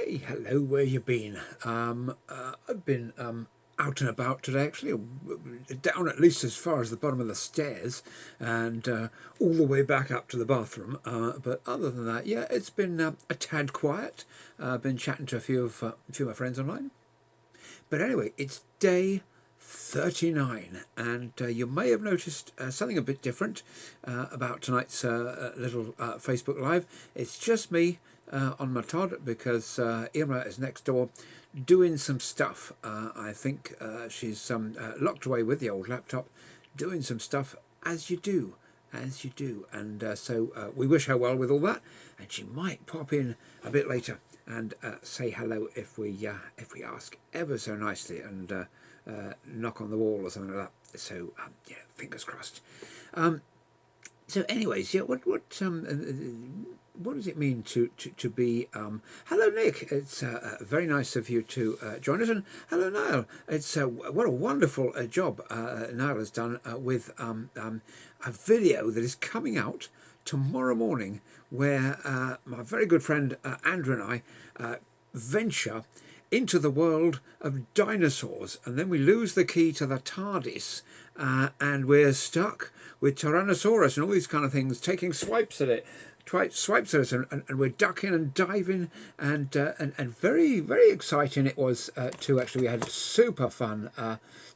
Hey, hello, where you been? I've been out and about today, actually, down at least as far as the bottom of the stairs and all the way back up to the bathroom. But other than that, yeah, it's been a tad quiet. I've been chatting to a few of my friends online. But anyway, it's day 39, and you may have noticed something a bit different about tonight's little Facebook Live. It's just me on my Todd because Irma is next door doing some stuff. I think she's locked away with the old laptop, doing some stuff as you do. As you do, and so we wish her well with all that, and she might pop in a bit later and say hello if we ask ever so nicely and knock on the wall or something like that. So yeah, fingers crossed. So, anyways, yeah, what does it mean to be? Hello, Nick. It's very nice of you to join us, and hello, Niall. It's what a wonderful job Niall has done with a video that is coming out tomorrow morning, where my very good friend Andrew and I venture into the world of dinosaurs, and then we lose the key to the TARDIS, and we're stuck with Tyrannosaurus and all these kind of things, taking swipes at it, swipes at us, and we're ducking and diving, and very very exciting it was too. Actually, we had super fun.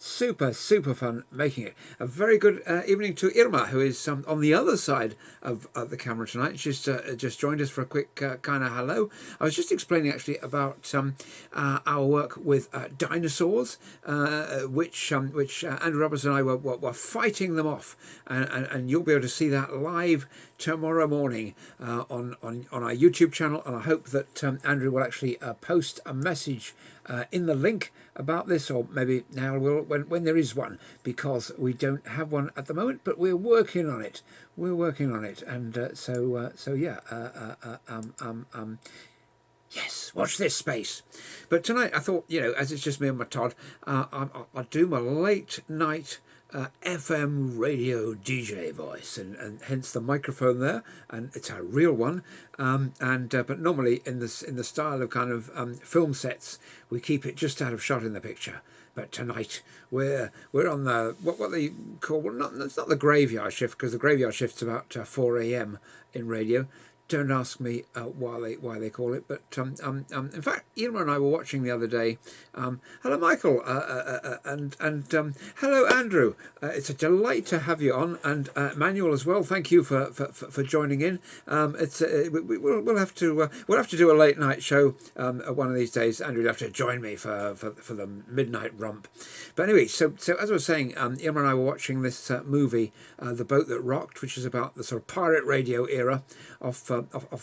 Super fun making it. A very good evening to Irma, who is on the other side of the camera tonight. She's just joined us for a quick kind of hello. I was just explaining actually about our work with dinosaurs, which Andrew Roberts and I were fighting them off, and you'll be able to see that live tomorrow morning on our YouTube channel. And I hope that Andrew will actually post a message in the link about this, or maybe now we'll when there is one, because we don't have one at the moment, but we're working on it. And so yeah. Yes, watch this space. But tonight I thought, as it's just me and my Todd, I'll do my late night FM radio DJ voice, and hence the microphone there, and it's a real one. But normally in the style of kind of film sets, we keep it just out of shot in the picture. But tonight we're on the what they call, well, it's not the graveyard shift, because the graveyard shift's about 4 a.m. in radio. Don't ask me why they call it, but in fact, Irma and I were watching the other day. Hello, Michael, and hello, Andrew. It's a delight to have you on, and Manuel as well. Thank you for joining in. We'll have to do a late night show one of these days. Andrew, you'll have to join me for the midnight rump. But anyway, so as I was saying, Irma and I were watching this movie, The Boat That Rocked, which is about the sort of pirate radio era off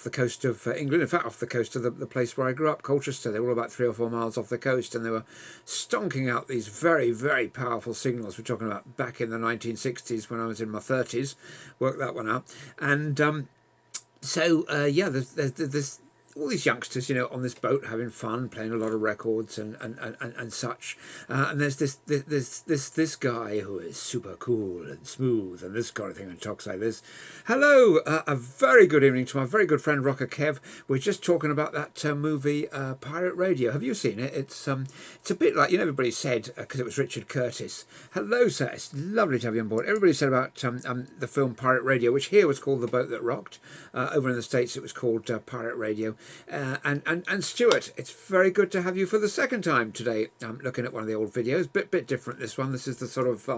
the coast of England. In fact, off the coast of the place where I grew up, Colchester. They were all about 3 or 4 miles off the coast, and they were stonking out these very, very powerful signals. We're talking about back in the 1960s when I was in my 30s. Worked that one out. And yeah, there's all these youngsters, on this boat having fun, playing a lot of records and such. And there's this guy who is super cool and smooth and this kind of thing, and talks like this. Hello, a very good evening to my very good friend Rocker Kev. We're just talking about that movie Pirate Radio. Have you seen it? It's a bit like, everybody said, because it was Richard Curtis. Hello, sir. It's lovely to have you on board. Everybody said about the film Pirate Radio, which here was called The Boat That Rocked. Over in the States, it was called Pirate Radio. And Stuart, it's very good to have you for the second time today. Looking at one of the old videos, bit different this one. This is the sort of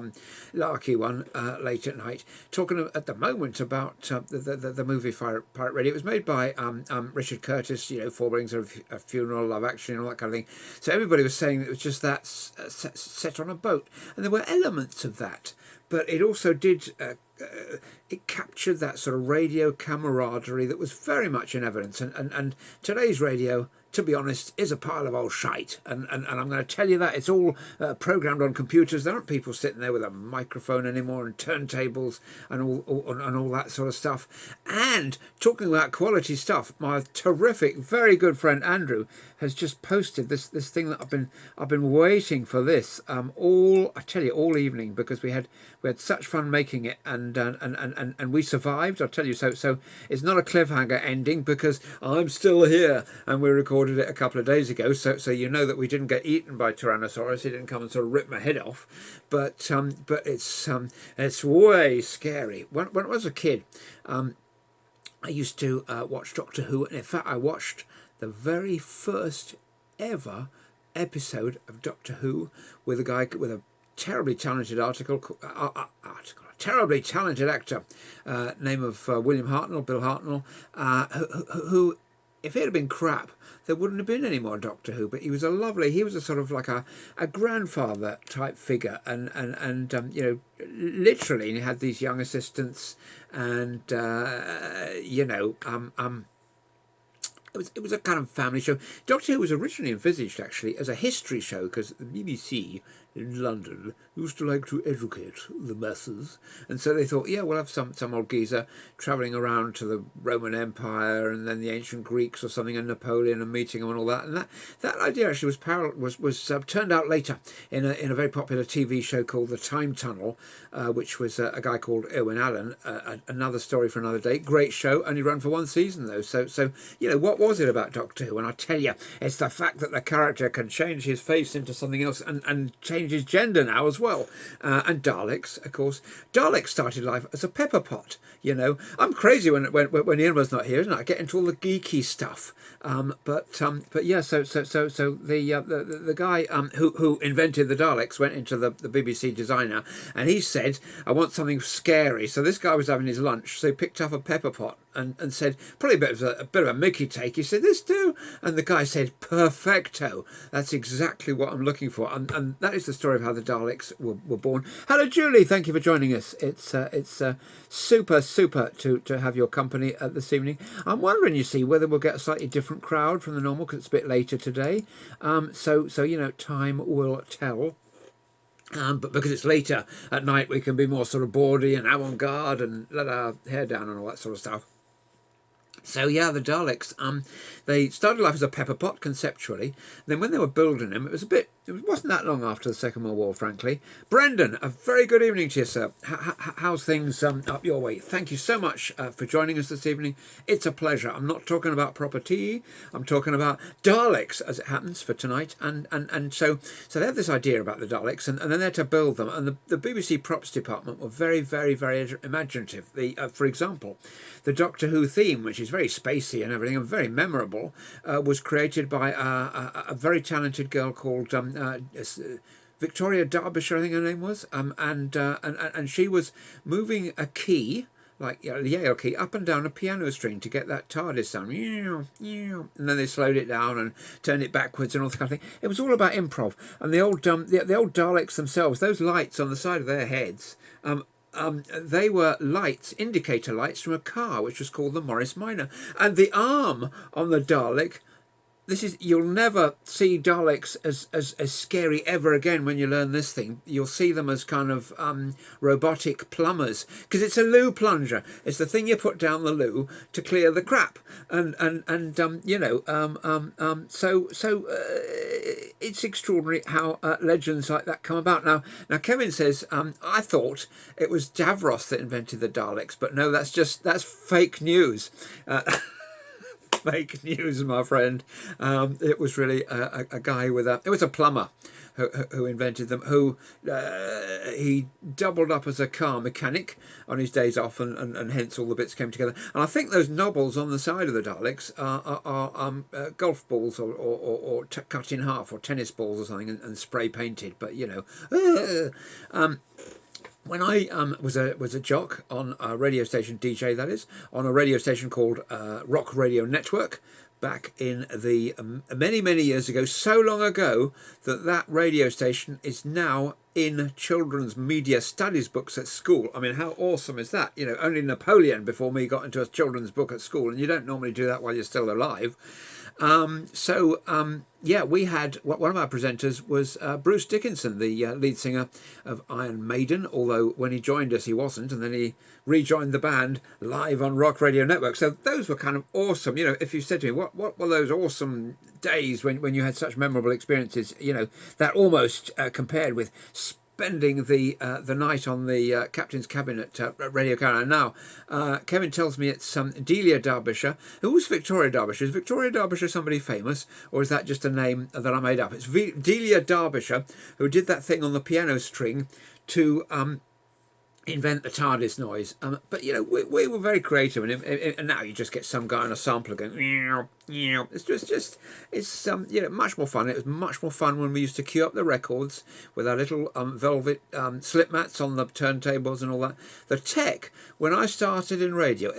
larky one, late at night. Talking at the moment about the movie Pirate Radio. It was made by Richard Curtis. Four Weddings, a Funeral, Love Actually, and all that kind of thing. So everybody was saying it was just that set on a boat, and there were elements of that. But it also did, it captured that sort of radio camaraderie that was very much in evidence. And today's radio, to be honest, is a pile of old shite. And I'm going to tell you that. It's all programmed on computers. There aren't people sitting there with a microphone anymore, and turntables and all that sort of stuff. And talking about quality stuff, my terrific, very good friend Andrew has just posted this thing that I've been waiting for this all evening, because we had such fun making it, and we survived. I'll tell you, so it's not a cliffhanger ending, because I'm still here and we're recording recorded it a couple of days ago, so you know that we didn't get eaten by Tyrannosaurus. He didn't come and sort of rip my head off, but it's way scary. When I was a kid, I used to watch Doctor Who, and in fact, I watched the very first ever episode of Doctor Who with a guy with a terribly talented terribly talented actor, name of William Hartnell, Bill Hartnell, who, if it had been crap, there wouldn't have been any more Doctor Who. But he was a sort of like a grandfather type figure, and you know, literally, he had these young assistants, and you know, it was a kind of family show. Doctor Who was originally envisaged actually as a history show, because the BBC in London used to like to educate the masses, and so they thought, yeah, we'll have some old geezer travelling around to the Roman Empire and then the ancient Greeks or something, and Napoleon, and meeting them and all that. And that idea actually was turned out later in a very popular TV show called The Time Tunnel, which was a guy called Irwin Allen. Another story for another day. Great show, only ran for one season though. So you know, what was it about Doctor Who? And I tell you, it's the fact that the character can change his face into something else and change his gender now as well. And Daleks, of course. Daleks started life as a pepper pot. You know, I'm crazy when Ian was not here, isn't it? I get into all the geeky stuff. But yeah. So the guy who invented the Daleks went into the BBC designer, and he said, I want something scary. So this guy was having his lunch, so he picked up a pepper pot and said, probably a bit of a Mickey take. He said, this do? And the guy said, perfecto. That's exactly what I'm looking for. And that is the story of how the Daleks were born. Hello, Julie. Thank you for joining us. It's super to have your company this evening. I'm wondering, you see, whether we'll get a slightly different crowd from the normal, because it's a bit later today. So you know, time will tell. But because it's later at night, we can be more sort of bawdy and avant-garde and let our hair down and all that sort of stuff. So yeah, the Daleks, they started life as a pepper pot conceptually. Then when they were building them, it wasn't that long after the Second World War, frankly. Brendan, a very good evening to you, sir. How's things up your way? Thank you so much for joining us this evening. It's a pleasure. I'm not talking about proper tea. I'm talking about Daleks, as it happens, for tonight. And so they have this idea about the Daleks, and then they're to build them. And the BBC props department were very, very, very imaginative. For example, the Doctor Who theme, which is very spacey and everything, and very memorable, was created by a very talented girl called Victoria Derbyshire, I think her name was, and she was moving a key, like the Yale key, up and down a piano string to get that TARDIS sound, and then they slowed it down and turned it backwards and all that kind of thing. It was all about improv. And the old Daleks themselves, those lights on the side of their heads, they were lights, indicator lights from a car, which was called the Morris Minor. And the arm on the Dalek, you'll never see Daleks as scary ever again when you learn this thing. You'll see them as kind of robotic plumbers, because it's a loo plunger. It's the thing you put down the loo to clear the crap. It's extraordinary how legends like that come about. Now Kevin says, I thought it was Davros that invented the Daleks, but no, that's fake news. Fake news, my friend. It was really a guy it was a plumber who invented them, who he doubled up as a car mechanic on his days off, and hence all the bits came together. And I think those knobbles on the side of the Daleks are golf balls or cut in half, or tennis balls or something, and spray painted, but you know. When I was a jock on a radio station, DJ that is, on a radio station called Rock Radio Network, back in the many years ago, so long ago that radio station is now in children's media studies books at school. I mean, how awesome is that? You know, only Napoleon before me got into a children's book at school, and you don't normally do that while you're still alive. Yeah, we had, one of our presenters was Bruce Dickinson, the lead singer of Iron Maiden, although when he joined us he wasn't, and then he rejoined the band live on Rock Radio Network. So those were kind of awesome. You know, if you said to me, what were those awesome days when you had such memorable experiences, you know, that almost compared with spending the night on the captain's cabin at Radio Carolina. Now, Kevin tells me it's Delia Derbyshire. Who's Victoria Derbyshire? Is Victoria Derbyshire somebody famous, or is that just a name that I made up? It's Delia Derbyshire, who did that thing on the piano string to invent the TARDIS noise. But you know, we were very creative, and now you just get some guy on a sampler going meow, meow. It's just it's you know, much more fun. It was much more fun when we used to queue up the records with our little velvet slip mats on the turntables and all that. The tech when I started in radio,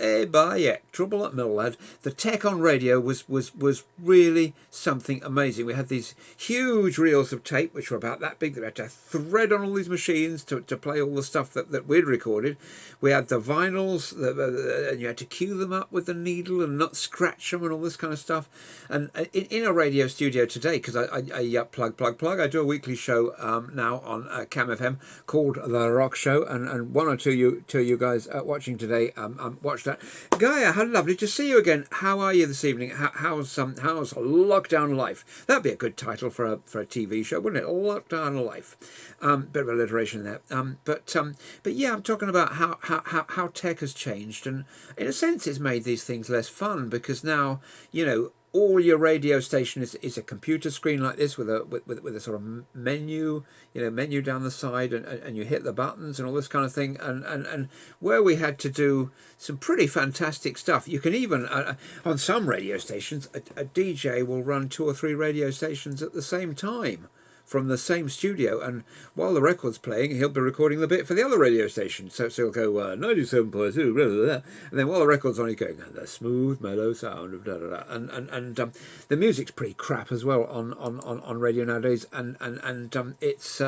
trouble at Millhead. The tech on radio was really something amazing. We had these huge reels of tape which were about that big. That we had to thread on all these machines to play all the stuff that we'd recorded. We had the vinyls, and you had to cue them up with the needle and not scratch them and all this kind of stuff. And in a radio studio today, because I plug, I do a weekly show now on Cam FM called The Rock Show, and one or two of you guys watching today watch that. Gaia, how lovely to see you again. How are you this evening? How's lockdown life? That'd be a good title for a TV show, wouldn't it? Lockdown life. Bit of alliteration there. But yeah, I'm talking about how tech has changed, and in a sense it's made these things less fun, because now, you know, all your radio station is a computer screen like this with a sort of menu down the side, and you hit the buttons and all this kind of thing, and where we had to do some pretty fantastic stuff. You can even on some radio stations a DJ will run 2 or 3 radio stations at the same time from the same studio, and while the record's playing, he'll be recording the bit for the other radio station. So he'll go 97.2, and then while the record's on, he's going the smooth, mellow sound of da da da, and the music's pretty crap as well on radio nowadays, and it's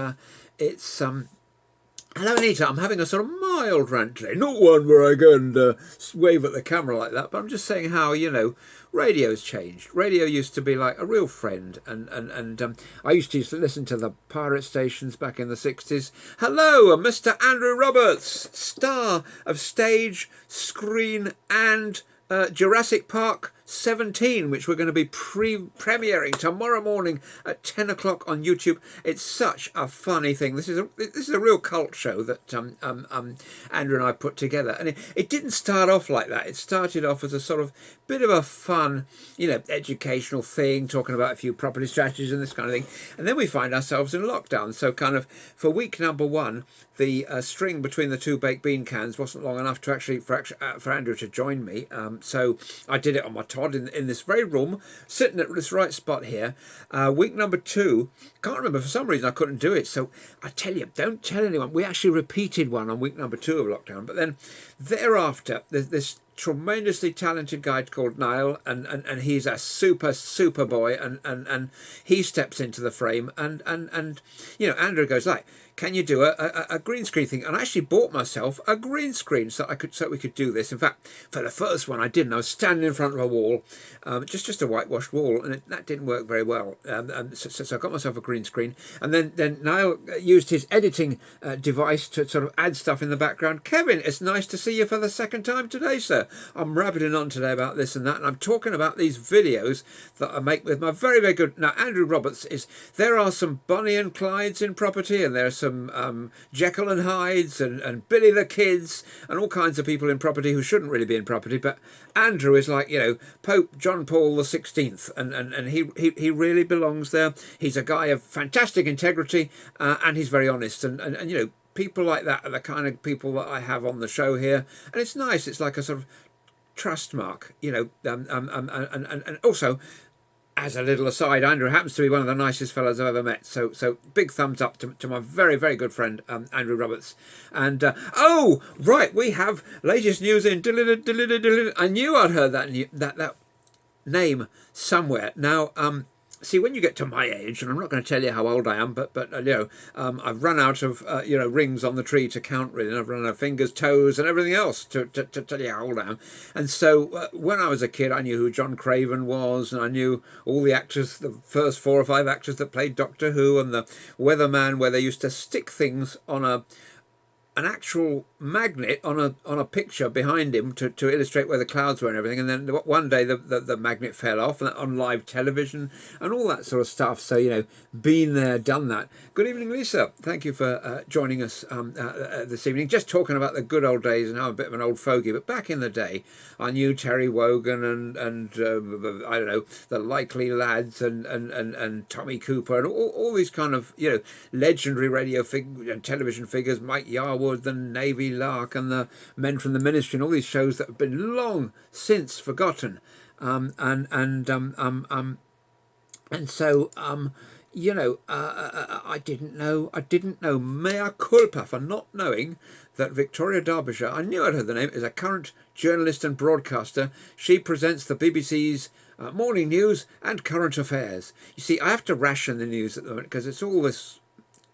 hello Anita, I'm having a sort of mild rant today, not one where I go and wave at the camera like that, but I'm just saying how, you know, radio's changed. Radio used to be like a real friend, and I used to listen to the pirate stations back in the 60s. Hello, Mr. Andrew Roberts, star of stage, screen and Jurassic Park 17, which we're going to be premiering tomorrow morning at 10 o'clock on YouTube. It's such a funny thing. This is a real cult show that Andrew and I put together, and it didn't start off like that. It started off as a sort of bit of a fun, you know, educational thing, talking about a few property strategies and this kind of thing, and then we find ourselves in lockdown. So kind of for week number 1, the string between the 2 baked bean cans wasn't long enough to for Andrew to join me. So I did it on my Todd in this very room, sitting at this right spot here. Week number 2, can't remember, for some reason I couldn't do it. So I tell you, don't tell anyone. We actually repeated one on week number 2 of lockdown. But then thereafter, there's this tremendously talented guy called Niall, and he's a super boy, and he steps into the frame, and you know, Andrew goes like, can you do a green screen thing? And I actually bought myself a green screen so we could do this. In fact, for the first one I didn't. I was standing in front of a wall, just a whitewashed wall, and that didn't work very well. So I got myself a green screen, and then Niall used his editing device to sort of add stuff in the background. Kevin, it's nice to see you for the second time today, sir. I'm rabbiting on today about this and that, and I'm talking about these videos that I make with my very, very good... Now, Andrew Roberts there are some Bonnie and Clydes in property, and there are some Jekyll and Hydes and Billy the Kids and all kinds of people in property who shouldn't really be in property, but Andrew is like, you know, Pope John Paul the 16th, and he really belongs there. He's a guy of fantastic integrity, and he's very honest, and you know, people like that are the kind of people that I have on the show here, and it's nice. It's like a sort of trust mark, you know, and also, as a little aside, Andrew happens to be one of the nicest fellows I've ever met. So big thumbs up to my very, very good friend, Andrew Roberts. And, oh, right, we have latest news in... I knew I'd heard that name somewhere. Now, see, when you get to my age, and I'm not going to tell you how old I am, but you know, I've run out of you know, rings on the tree to count, really, and I've run out of fingers, toes, and everything else to tell you how old I am. And so when I was a kid, I knew who John Craven was, and I knew all the actors, the first 4 or 5 actors that played Doctor Who, and the Weatherman, where they used to stick things on a an actual magnet on a picture behind him to illustrate where the clouds were and everything. And then one day the magnet fell off, and on live television and all that sort of stuff. So, been there, done that. Good evening, Lisa. Thank you for joining us this evening. Just talking about the good old days, and I'm a bit of an old fogey, but back in the day, I knew Terry Wogan and I don't know, the Likely Lads and Tommy Cooper and all these kind of legendary radio and television figures, Mike Yarwood, the Navy Lark, and the Men from the Ministry, and all these shows that have been long since forgotten. I didn't know mea culpa for not knowing that Victoria Derbyshire, I knew I'd heard the name, is a current journalist and broadcaster. She presents the BBC's morning news and current affairs. You see, I have to ration the news at the moment because it's all this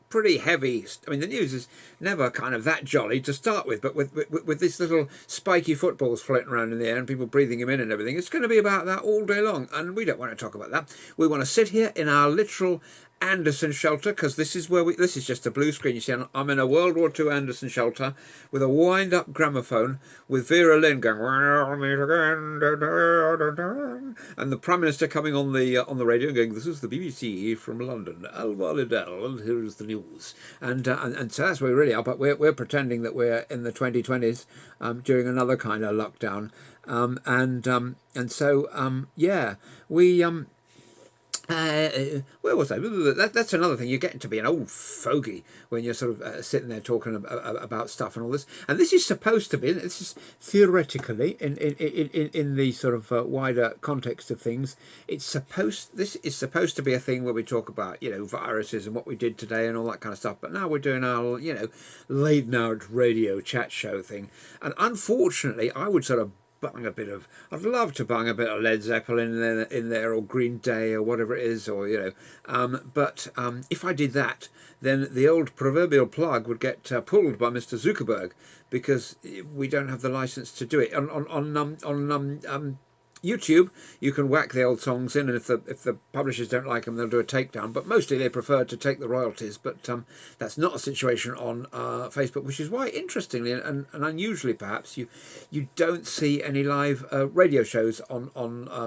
pretty heavy. I mean, the news is never kind of that jolly to start with, but with these little spiky footballs floating around in the air and people breathing them in and everything, it's going to be about that all day long, and we don't want to talk about that. We want to sit here in our literal Anderson shelter, because this is just a blue screen. You see, I'm in a World War II Anderson shelter with a wind-up gramophone with Vera Lynn going, "We'll meet again," and the Prime Minister coming on the radio going, "This is the BBC from London, Alva Liddell, and here's the news." And so that's where we really are. But we're pretending that we're in the 2020s during another kind of lockdown, where was I? That's another thing. You're getting to be an old fogey when you're sort of sitting there talking about stuff and all this. And this is supposed to be, this is theoretically in the sort of wider context of things. This is supposed to be a thing where we talk about viruses and what we did today and all that kind of stuff. But now we're doing our late night radio chat show thing. And unfortunately, I would sort of I'd love to bung a bit of Led Zeppelin in there, or Green Day, or whatever it is, or but if I did that, then the old proverbial plug would get pulled by Mr. Zuckerberg, because we don't have the license to do it on YouTube. You can whack the old songs in, and if the publishers don't like them, they'll do a takedown. But mostly they prefer to take the royalties. But that's not a situation on Facebook, which is why, interestingly and unusually perhaps, you don't see any live radio shows on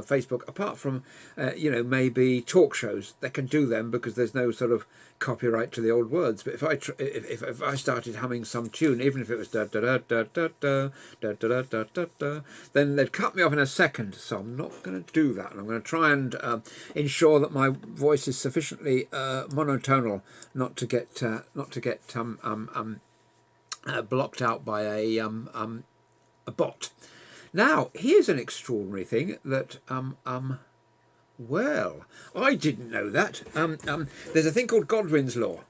Facebook, apart from maybe talk shows. They can do them because there's no sort of copyright to the old words. But if I started humming some tune, even if it was da da da da da da da da da da da, then they'd cut me off in a second. So I'm not going to do that, and I'm going to try and ensure that my voice is sufficiently monotonal not to get blocked out by a bot. Now, here's an extraordinary thing that well, I didn't know that. There's a thing called Godwin's Law,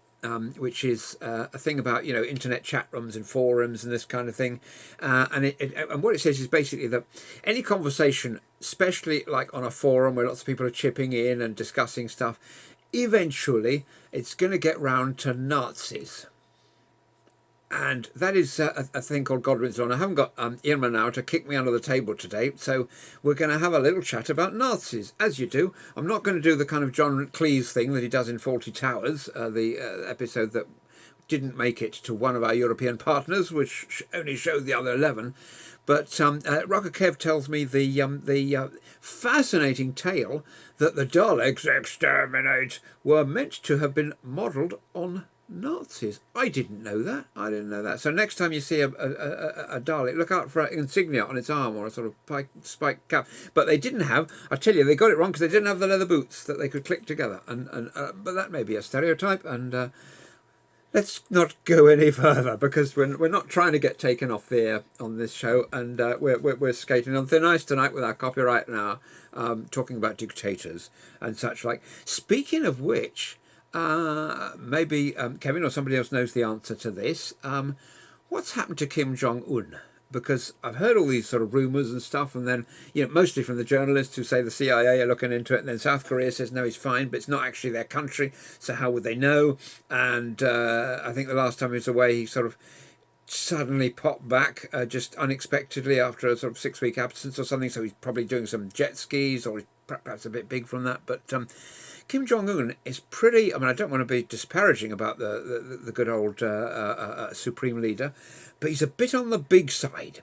which is a thing about internet chat rooms and forums and this kind of thing, and what it says is basically that any conversation, especially like on a forum where lots of people are chipping in and discussing stuff, eventually it's going to get round to Nazis. And that is a thing called Godwin's Law. And I haven't got Irma now to kick me under the table today, so we're going to have a little chat about Nazis, as you do. I'm not going to do the kind of John Cleese thing that he does in Fawlty Towers, the episode that didn't make it to one of our European partners, which only showed the other 11. But Rocker Kev tells me the fascinating tale that the Daleks exterminate were meant to have been modelled on Nazis. I didn't know that. So next time you see a Dalek, look out for an insignia on its arm or a sort of spiked cap. But they didn't have. I tell you, they got it wrong because they didn't have the leather boots that they could click together. But that may be a stereotype. And let's not go any further, because we're not trying to get taken off the air on this show, and we're skating on thin ice tonight with our copyright and our talking about dictators and such like. Speaking of which. Maybe Kevin or somebody else knows the answer to this. What's happened to Kim Jong-un? Because I've heard all these sort of rumours and stuff, and then, mostly from the journalists who say the CIA are looking into it, and then South Korea says, no, he's fine, but it's not actually their country, so how would they know? And I think the last time he was away, he sort of suddenly popped back just unexpectedly after a sort of 6-week absence or something, so he's probably doing some jet skis or perhaps a bit big from that, but Kim Jong-un is pretty. I mean, I don't want to be disparaging about the good old supreme leader, but he's a bit on the big side.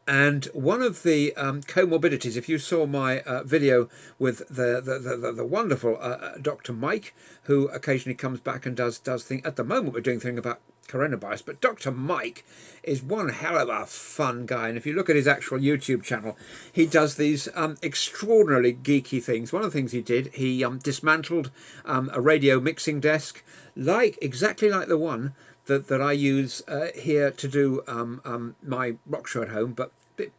And one of the comorbidities, if you saw my video with the wonderful Dr. Mike, who occasionally comes back and does things. At the moment, we're doing things about coronavirus, but Dr. Mike is one hell of a fun guy. And if you look at his actual YouTube channel, he does these extraordinarily geeky things. One of the things he did, he dismantled a radio mixing desk, exactly like the one that I use here to do my rock show at home, but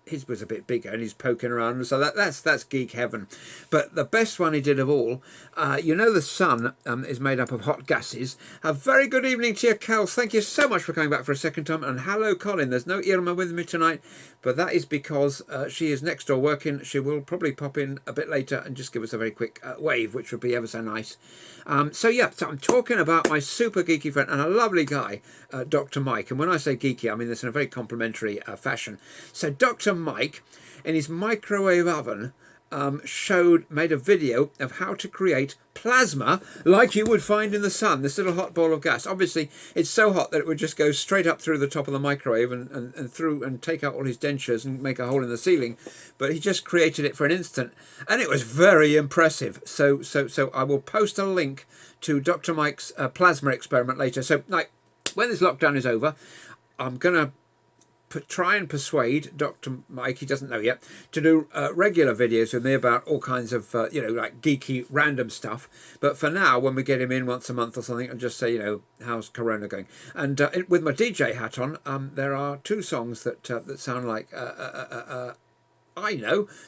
his was a bit bigger and he's poking around, so that's geek heaven. But the best one he did of all, the sun is made up of hot gases. A very good evening to you, Cal. Thank you so much for coming back for a second time. And hello, Colin. There's no Irma with me tonight, but that is because she is next door working. She will probably pop in a bit later and just give us a very quick wave, which would be ever so nice. So I'm talking about my super geeky friend and a lovely guy, Dr. Mike. And when I say geeky, I mean this in a very complimentary fashion. So Dr. Mike, in his microwave oven, made a video of how to create plasma like you would find in the sun, this little hot ball of gas. Obviously, it's so hot that it would just go straight up through the top of the microwave and through and take out all his dentures and make a hole in the ceiling. But he just created it for an instant, and it was very impressive. So I will post a link to Dr. Mike's plasma experiment later. So, when this lockdown is over, I'm going to try and persuade Dr. Mike, he doesn't know yet, to do regular videos with me about all kinds of, like geeky random stuff. But for now, when we get him in once a month or something, I'll just say, how's Corona going? And with my DJ hat on, there are two songs that sound like,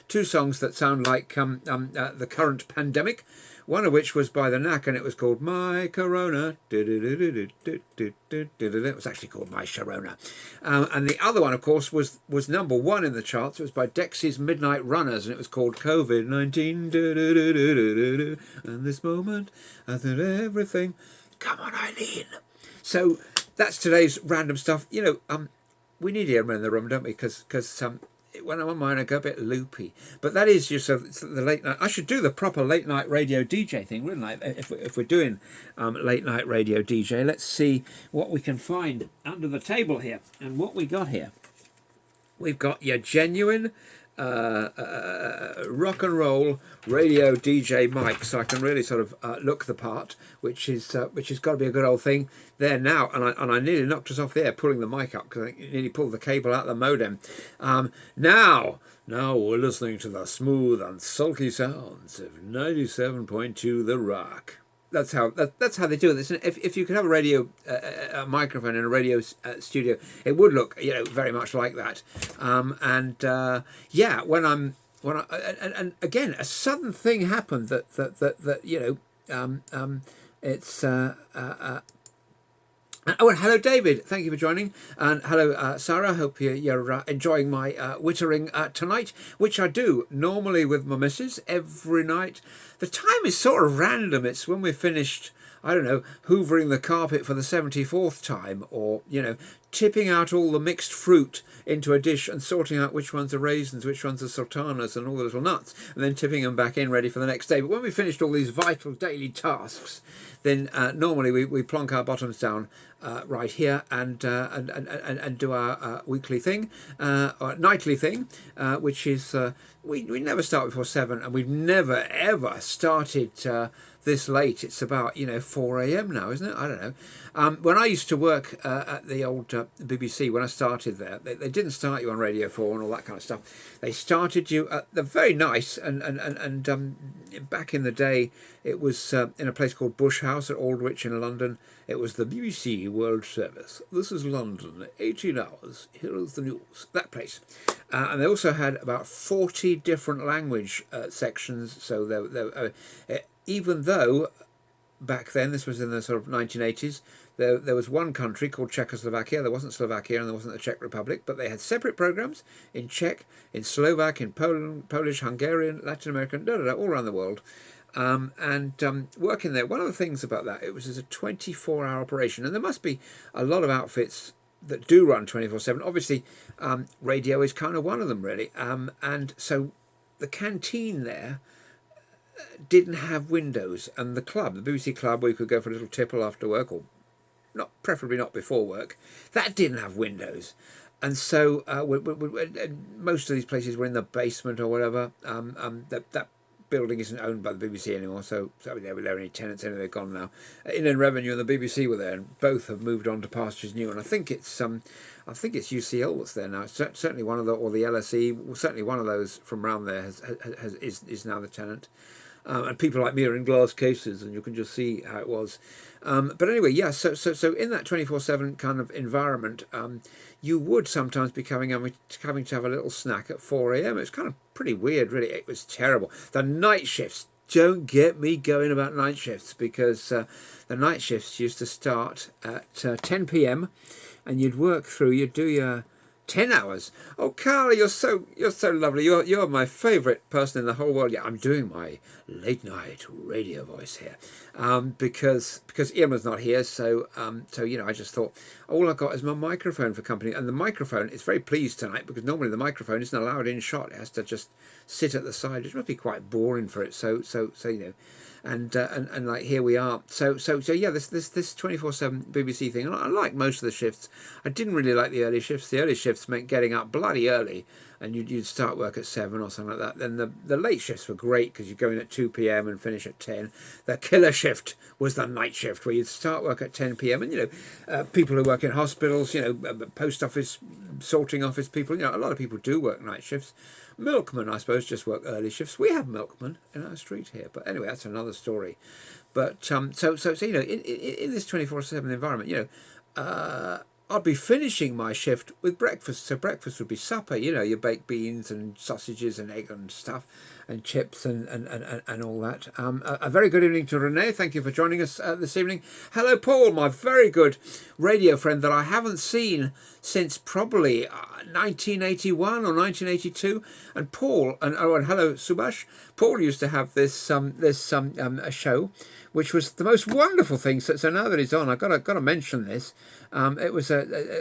two songs that sound like the current pandemic. One of which was by The Knack, and it was called My Corona. It was actually called My Sharona. And the other one, of course, was number one in the charts. It was by Dexy's Midnight Runners, and it was called COVID-19. And this moment, I thought everything. Come on, Eileen. So that's today's random stuff. We need Irma in the room, don't we? Because when I'm on mine, I go a bit loopy. But that is just the late night. I should do the proper late night radio DJ thing, wouldn't I? If we're doing late night radio DJ, let's see what we can find under the table here. And what we got here, we've got your genuine rock and roll radio DJ mic, so I can really sort of look the part, which has got to be a good old thing there now. And I nearly knocked us off the air pulling the mic up because I nearly pulled the cable out of the modem. Now we're listening to the smooth and sulky sounds of 97.2 The Rock. That's how they do it. If you could have a radio a microphone in a radio studio, it would look very much like that. And again, a sudden thing happened that it's. Oh, and hello, David. Thank you for joining. And hello, Sarah. Hope you're enjoying my wittering tonight, which I do normally with my missus every night. The time is sort of random. It's when we're finished, I don't know, hoovering the carpet for the 74th time, or, tipping out all the mixed fruit into a dish and sorting out which ones are raisins, which ones are sultanas and all the little nuts, and then tipping them back in ready for the next day. But when we finished all these vital daily tasks, then normally we plonk our bottoms down right here and do our weekly thing, or nightly thing, which is we never start before 7, and we've never ever started this late. It's about 4 a.m. now, isn't it? I don't know. When I used to work at the old BBC, when I started there, they didn't start you on Radio 4 and all that kind of stuff. They started you at the very nice and back in the day, it was in a place called Bush House at Aldwych in London. It was the BBC World Service. This is London, 18 hours. Here is the news. That place. And they also had about 40 different language sections. So even though back then, this was in the sort of 1980s, there was one country called Czechoslovakia. There wasn't Slovakia and there wasn't the Czech Republic, but they had separate programs in Czech, in Slovak, in Poland, Polish, Hungarian, Latin American, all around the world. Working there, one of the things about that, it was a 24-hour operation, and there must be a lot of outfits that do run 24/7. Obviously, radio is kind of one of them, really. And so the canteen there, didn't have windows, and the club, the BBC club, where you could go for a little tipple after work, or not, preferably not before work, that didn't have windows. And so most of these places were in the basement or whatever. That building isn't owned by the BBC anymore, so there were any tenants anyway. They're gone now. Inland Revenue and the BBC were there, and both have moved on to pastures new. And I think it's UCL that's there now. It's certainly one of the, or the LSE, well, certainly one of those from around there is now the tenant. And people like me are in glass cases, and you can just see how it was. But anyway, yeah. So in that 24/7 kind of environment, you would sometimes be having to have a little snack at 4 a.m. It's kind of pretty weird, really. It was terrible. The night shifts. Don't get me going about night shifts, because the night shifts used to start at 10 p.m. and you'd work through. You'd do your 10 hours. Oh, Carla, you're so lovely. You're my favourite person in the whole world. Yeah, I'm doing my late night radio voice here, because Ian was not here. So I just thought all I've got is my microphone for company, and the microphone is very pleased tonight because normally the microphone isn't allowed in shot. It has to just sit at the side, which must be quite boring for it. So and like here we are. So yeah, this 24/7 BBC thing. And I like most of the shifts. I didn't really like the early shifts. The early shifts meant getting up bloody early, and you'd start work at 7 or something like that. Then the late shifts were great because you'd go in at 2 p.m. and finish at 10. The killer shift was the night shift, where you'd start work at 10 p.m. and people who work in hospitals, post office, sorting office people. A lot of people do work night shifts. Milkmen, I suppose, just work early shifts. We have milkmen in our street here, but anyway, that's another story. But in this 24/7 environment, I'd be finishing my shift with breakfast. So breakfast would be supper, your baked beans and sausages and egg and stuff and chips and all that. A very good evening to Renee. Thank you for joining us this evening. Hello, Paul, my very good radio friend that I haven't seen since probably 1981 or 1982. And Paul, and hello, Subhash. Paul used to have this a show, which was the most wonderful thing. So now that he's on, I've got to mention this. It was a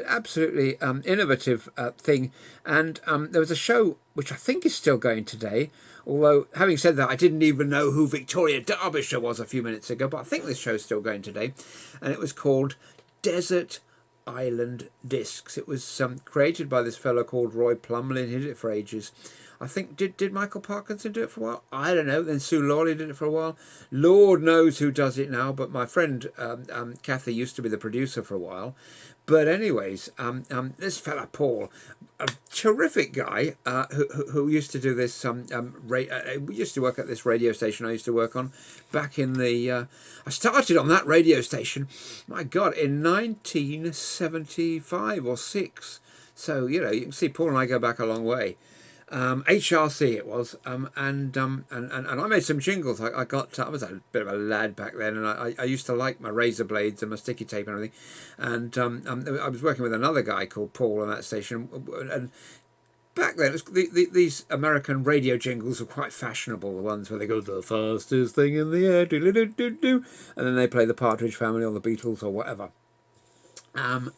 absolutely innovative thing, and there was a show which I think is still going today. Although, having said that, I didn't even know who Victoria Derbyshire was a few minutes ago, but I think this show's still going today, and it was called Desert Island Discs. It was created by this fellow called Roy Plumley. He did it for ages. I think, did Michael Parkinson do it for a while? I don't know. Then Sue Lawley did it for a while. Lord knows who does it now, but my friend Kathy used to be the producer for a while. But anyways, this fella Paul, a terrific guy who used to do this. We used to work at this radio station I used to work on back in the. I started on that radio station, my God, in 1975 or 6. So you can see Paul and I go back a long way. HRC it was, and I made some jingles. I was a bit of a lad back then, and I used to like my razor blades and my sticky tape and everything. And I was working with another guy called Paul on that station, and back then, it was these American radio jingles were quite fashionable. The ones where they go, "The fastest thing in the air," do, and then they play the Partridge Family or the Beatles or whatever. Hello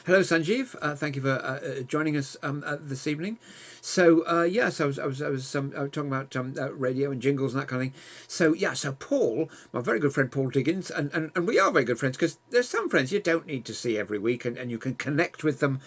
Sanjeev, thank you for joining us this evening. So yes, I was talking about radio and jingles and that kind of thing. So so Paul, my very good friend Paul Diggins, and we are very good friends, because there's some friends you don't need to see every week, and you can connect with them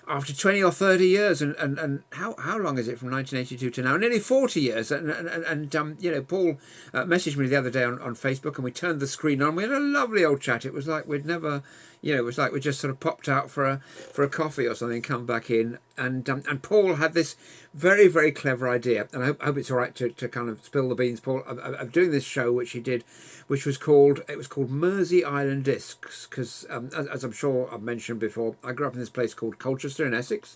after 20 or 30 years, and how long is it from 1982 to now? Nearly 40 years. And Paul messaged me the other day on Facebook, and we turned the screen on. We had a lovely old chat. It was like we'd never, it was like we just sort of popped out for a coffee or something, come back in, and Paul had this very, very clever idea, and I hope it's all right to kind of spill the beans, Paul, of doing this show which he did, which was called Mersey Island Discs, because as I'm sure I've mentioned before, I grew up in this place called Colchester in Essex.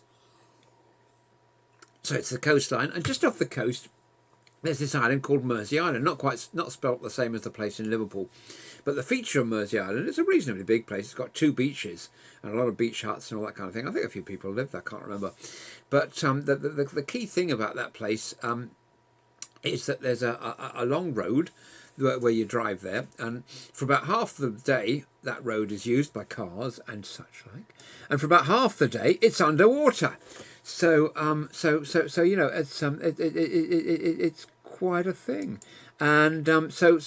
So it's the coastline, and just off the coast there's this island called Mersey Island, not spelt the same as the place in Liverpool. But the feature of Mersey Island is a reasonably big place. It's got 2 beaches and a lot of beach huts and all that kind of thing. I think a few people live there, I can't remember. But the key thing about that place is that there's a long road where you drive there, and for about half the day that road is used by cars and such like, and for about half the day it's underwater. So it's quite a thing. And so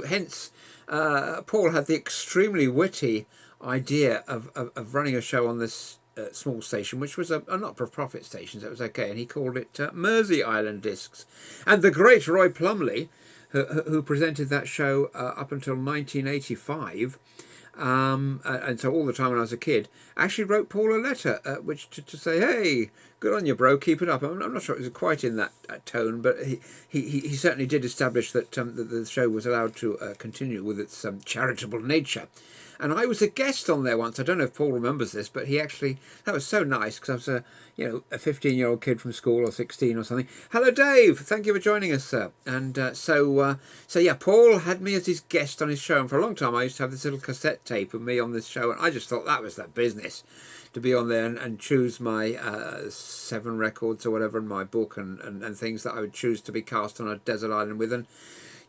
hence Paul had the extremely witty idea of running a show on this small station, which was a not-for-profit station, so it was okay, and he called it Mersey Island Discs. And the great Roy Plumley, who presented that show up until 1985, and so all the time when I was a kid, actually wrote Paul a letter, which to say, hey, good on you, bro, keep it up. I'm not sure it was quite in that tone, but he certainly did establish that the show was allowed to continue with its charitable nature. And I was a guest on there once. I don't know if Paul remembers this, but that was so nice, because I was a 15-year-old kid from school, or 16 or something. Hello, Dave. Thank you for joining us, sir. And so yeah, Paul had me as his guest on his show. And for a long time, I used to have this little cassette tape of me on this show. And I just thought that was the business, to be on there and choose my 7 records or whatever in my book and things that I would choose to be cast on a desert island with. And,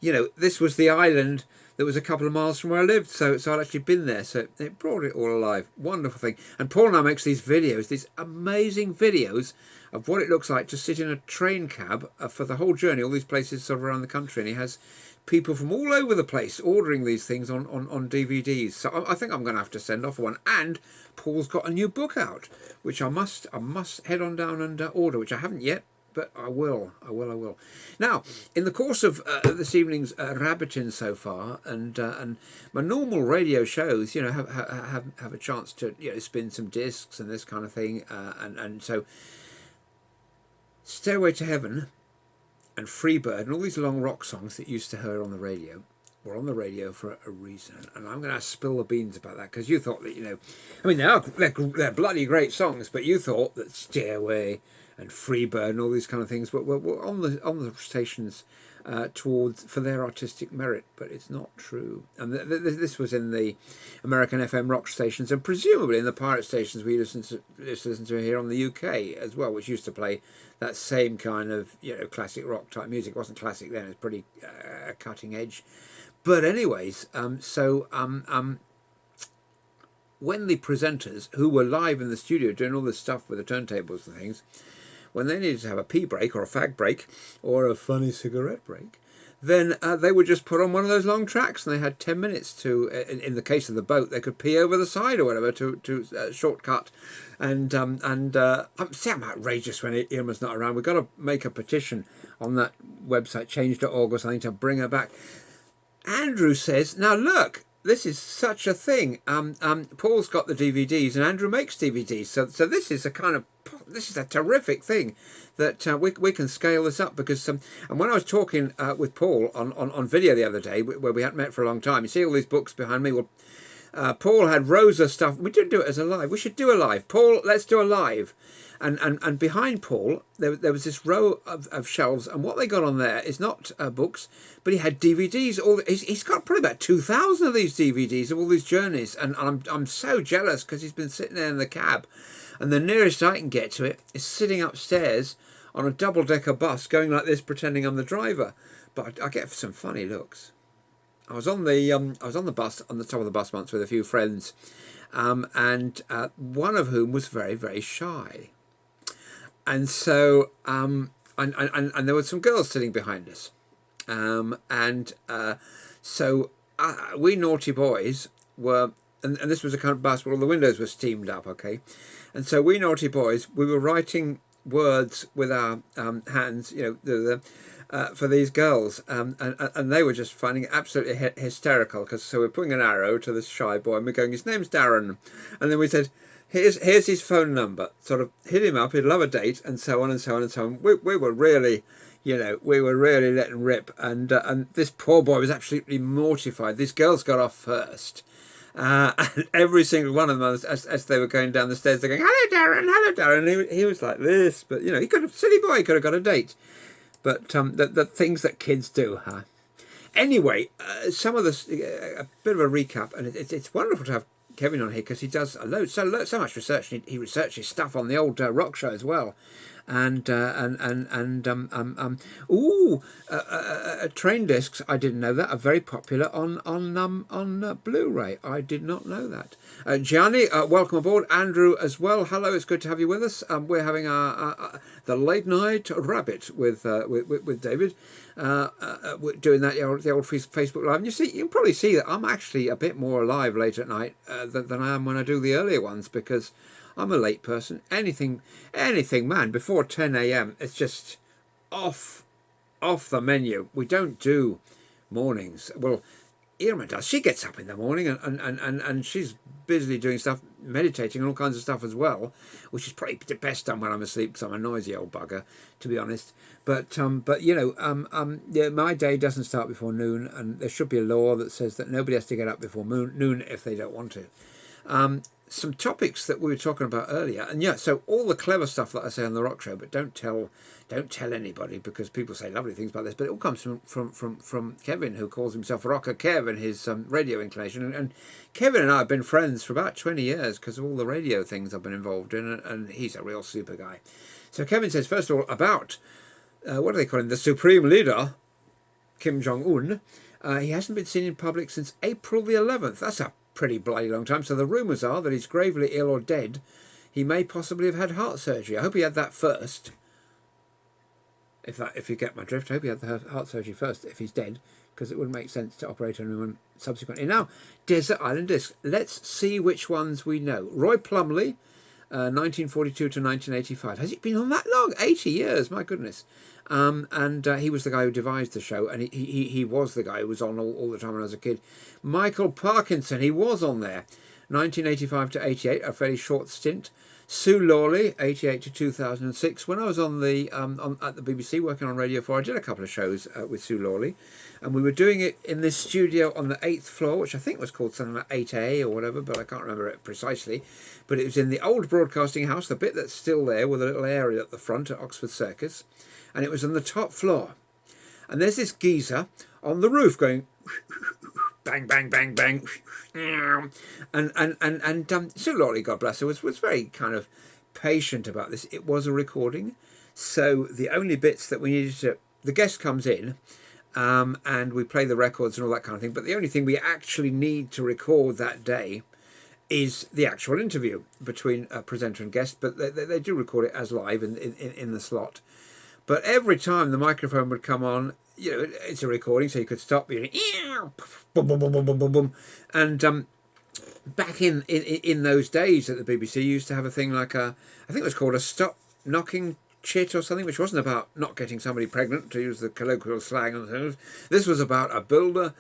this was the island that was a couple of miles from where I lived, so I'd actually been there, so it brought it all alive. Wonderful thing. And Paul now makes these videos, these amazing videos of what it looks like to sit in a train cab for the whole journey, all these places sort of around the country, and he has people from all over the place ordering these things on DVDs. So I think I'm going to have to send off one. And Paul's got a new book out, which I must head on down and order, which I haven't yet. But I will. Now, in the course of this evening's rabbiting so far, and my normal radio shows, have a chance to spin some discs and this kind of thing, and so Stairway to Heaven and Freebird and all these long rock songs that you used to hear on the radio were on the radio for a reason, and I'm going to spill the beans about that, because you thought that they're bloody great songs, but you thought that Stairway and Freebird and all these kind of things were on the stations for their artistic merit, but it's not true. And this was in the American FM rock stations, and presumably in the pirate stations we listen to here on the UK as well, which used to play that same kind of classic rock type music. It wasn't classic then; it was pretty cutting edge. But anyways, when the presenters, who were live in the studio doing all this stuff with the turntables and things, when they needed to have a pee break or a fag break or a funny cigarette break, then they would just put on one of those long tracks, and they had 10 minutes to, in the case of the boat, they could pee over the side or whatever to shortcut. And I'm outrageous when Irma's not around. We've got to make a petition on that website, change.org or something, to bring her back. Andrew says, now look, this is such a thing. Paul's got the DVDs, and Andrew makes DVDs. So this is a terrific thing that we can scale this up, because and when I was talking with Paul on video the other day, where we hadn't met for a long time, you see all these books behind me. Well, Paul had rows of stuff. We didn't do it as a live. We should do a live. Paul, let's do a live. And behind Paul, there was this row of shelves, and what they got on there is not books, but he had DVDs. He's got probably about 2,000 of these DVDs of all these journeys, and I'm so jealous, because he's been sitting there in the cab, and the nearest I can get to it is sitting upstairs on a double-decker bus, going like this, pretending I'm the driver. But I get some funny looks. I was on the bus, on the top of the bus once with a few friends, and one of whom was very, very shy. And so, and there were some girls sitting behind us. So we naughty boys were, and this was a kind of bus where all the windows were steamed up, okay? And so we naughty boys, we were writing words with our hands, for these girls, and they were just finding it absolutely hysterical, because so we're putting an arrow to this shy boy, and we're going, his name's Darren, and then we said, here's his phone number, sort of hit him up, he'd love a date, and so on and so on and so on. We were really, we were really letting rip, and this poor boy was absolutely mortified. These girls got off first. And every single one of them, as they were going down the stairs, they're going, hello Darren. He was like this, but he could have, silly boy, he could have got a date. But the things that kids do, huh? Anyway, some of this, a bit of a recap, and it's wonderful to have Kevin on here, because he does so much research. He researches stuff on the old rock show as well. Train discs. I didn't know that are very popular on Blu-ray. I did not know that. Gianni, welcome aboard. Andrew as well. Hello, it's good to have you with us. We're having the late night rabbit with David. We're doing that the old Facebook Live, and you can probably see that I'm actually a bit more alive late at night than I am when I do the earlier ones, because I'm a late person. Anything, man, before 10 a.m. it's just off the menu. We don't do mornings. Well, Irma does. She gets up in the morning and she's busily doing stuff, meditating and all kinds of stuff as well, which is probably the best done when I'm asleep, because I'm a noisy old bugger, to be honest. But my day doesn't start before noon, and there should be a law that says that nobody has to get up before noon if they don't want to. Some topics that we were talking about earlier, and so all the clever stuff that I say on the Rock Show, but don't tell anybody, because people say lovely things about this, but it all comes from Kevin, who calls himself Rocker Kev in his radio inclination, and Kevin and I have been friends for about 20 years because of all the radio things I've been involved in, and he's a real super guy. So Kevin says, first of all, about what do they call him, the Supreme Leader, Kim Jong-un. He hasn't been seen in public since April the 11th. That's a pretty bloody long time. So the rumours are that he's gravely ill or dead. He may possibly have had heart surgery. I hope he had that first. If you get my drift, I hope he had the heart surgery first if he's dead, because it wouldn't make sense to operate on him subsequently. Now, Desert Island Discs. Let's see which ones we know. Roy Plumley, 1942 to 1985. Has it been on that long? 80 years, my goodness. He was the guy who devised the show, and he was the guy who was on all the time when I was a kid. Michael Parkinson, he was on there, 1985 to 88, a fairly short stint. Sue Lawley, 88 to 2006. When I was on at the BBC working on Radio 4, I did a couple of shows with Sue Lawley, and we were doing it in this studio on the 8th floor, which I think was called something like 8A or whatever, but I can't remember it precisely. But it was in the old broadcasting house, the bit that's still there with a little area at the front at Oxford Circus, and it was on the top floor. And there's this geezer on the roof going bang, bang, bang, bang. And Sue Lawley, God bless her, was very kind of patient about this. It was a recording, so the only bits that we needed to... The guest comes in, and we play the records and all that kind of thing, but the only thing we actually need to record that day is the actual interview between a presenter and guest, but they do record it as live in the slot. But every time the microphone would come on, it's a recording, so you could stop, boom, boom, boom, boom, boom, boom, boom. And back in those days at the BBC, you used to have a thing like I think it was called a stop knocking chit or something, which wasn't about not getting somebody pregnant, to use the colloquial slang and things. This was about a builder.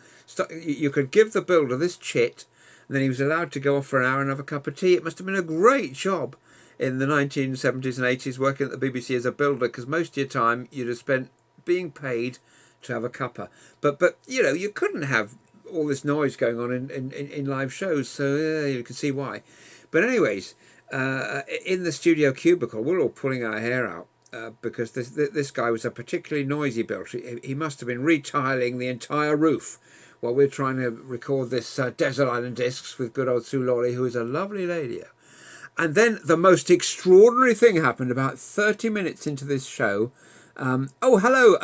You could give the builder this chit, and then he was allowed to go off for an hour and have a cup of tea. It must have been a great job in the 1970s and 80s working at the BBC as a builder, because most of your time you'd have spent being paid to have a cuppa. But you couldn't have all this noise going on in live shows, so you can see why. But anyways, in the studio cubicle, we're all pulling our hair out because this guy was a particularly noisy builder. He must have been retiling the entire roof while we're trying to record this Desert Island Discs with good old Sue Lawley, who is a lovely lady. And then the most extraordinary thing happened about 30 minutes into this show. Hello,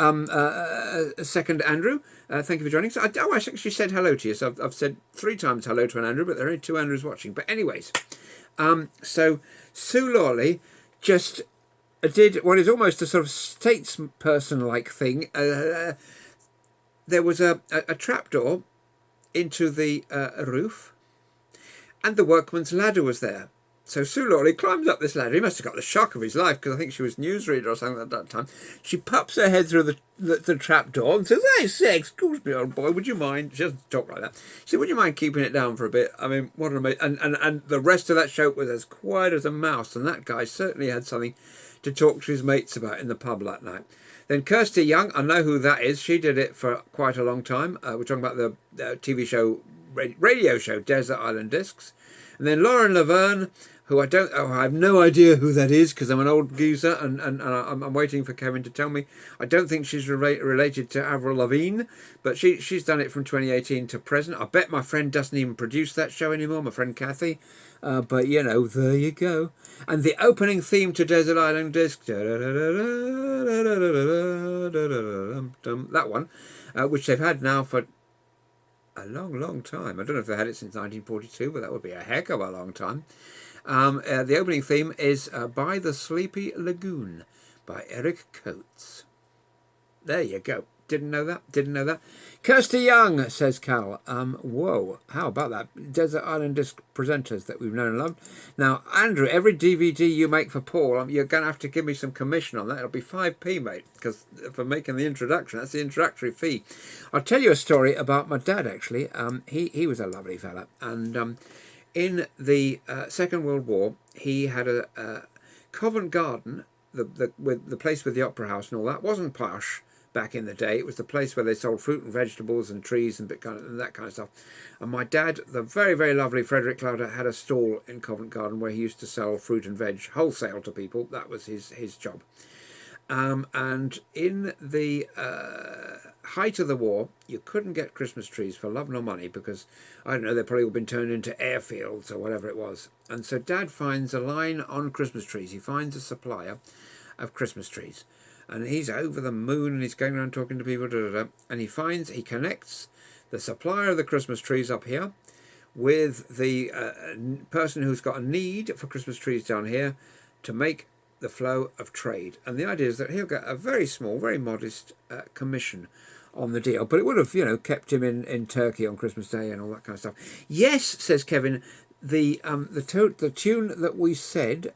second Andrew. Thank you for joining. So I actually said hello to you. So I've said 3 times hello to an Andrew, but there are only 2 Andrews watching. But anyways, so Sue Lawley just did what is almost a sort of statesperson-like thing. There was a trapdoor into the roof, and the workman's ladder was there. So Sue Lawley climbs up this ladder. He must have got the shock of his life, because I think she was newsreader or something at that time. She pops her head through the trapdoor and says, "Hey, say, excuse me, old boy, would you mind?" She doesn't talk like that. She said, "Would you mind keeping it down for a bit?" I mean, what an amazing... And the rest of that show was as quiet as a mouse, and that guy certainly had something to talk to his mates about in the pub that night. Then Kirsty Young, I know who that is. She did it for quite a long time. We're talking about the TV show radio show, Desert Island Discs. And then Lauren Laverne, who I have no idea who that is because I'm an old geezer and I'm waiting for Kevin to tell me. I don't think she's related to Avril Lavigne, but she's done it from 2018 to present. I bet my friend doesn't even produce that show anymore, my friend Kathy. But, you know, there you go. And the opening theme to Desert Island Disc, that one, which they've had now for a long, long time. I don't know if they had it since 1942, but that would be a heck of a long time. The opening theme is By the Sleepy Lagoon by Eric Coates. There you go. Didn't know that. Kirsty Young, says Cal. Whoa, how about that? Desert Island Disc presenters that we've known and loved. Now, Andrew, every DVD you make for Paul, you're going to have to give me some commission on that. It'll be 5p, mate, because for making the introduction, that's the introductory fee. I'll tell you a story about my dad, actually. He was a lovely fella. And in the Second World War, he had a Covent Garden, the place with the opera house and all that, wasn't posh back in the day. It was the place where they sold fruit and vegetables and trees and that kind of stuff. And my dad, the very, very lovely Frederick Clouder, had a stall in Covent Garden where he used to sell fruit and veg wholesale to people. That was his job. And in the height of the war, you couldn't get Christmas trees for love nor money because, I don't know, they'd probably all been turned into airfields or whatever it was. And so Dad finds a line on Christmas trees. He finds a supplier of Christmas trees. And he's over the moon and he's going around talking to people, and he connects the supplier of the Christmas trees up here with the person who's got a need for Christmas trees down here to make the flow of trade. And the idea is that he'll get a very small, very modest commission on the deal, but it would have, you know, kept him in Turkey on Christmas Day and all that kind of stuff. Yes, says Kevin, the tune that we said,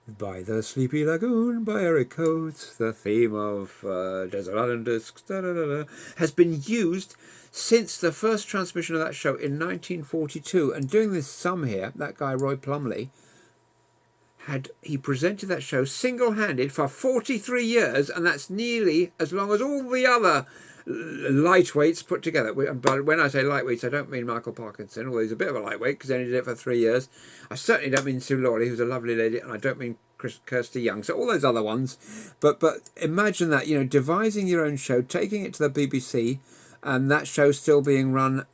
By the Sleepy Lagoon by Eric Coates, the theme of Desert Island Discs, has been used since the first transmission of that show in 1942. And doing this sum here, that guy Roy Plumley, he presented that show single-handed for 43 years, and that's nearly as long as all the other lightweights put together. But when I say lightweights, I don't mean Michael Parkinson, although he's a bit of a lightweight because he only did it for 3 years. I certainly don't mean Sue Laurie, who's a lovely lady, and I don't mean Kirsty Young. So all those other ones. But imagine that, you know, devising your own show, taking it to the BBC, and that show still being run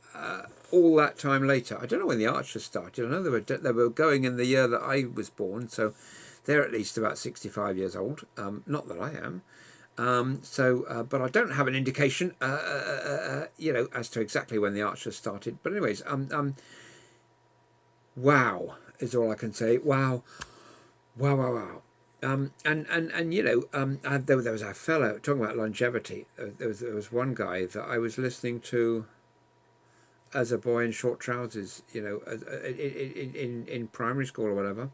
all that time later. I don't know when the Archers started. I know they were going in the year that I was born, so they're at least about 65 years old. Not that I am. But I don't have an indication, you know, as to exactly when the Archers started. But anyways, wow is all I can say. Wow. And you know, there was a fellow talking about longevity. There was one guy that I was listening to as a boy in short trousers, you know, in primary school or whatever.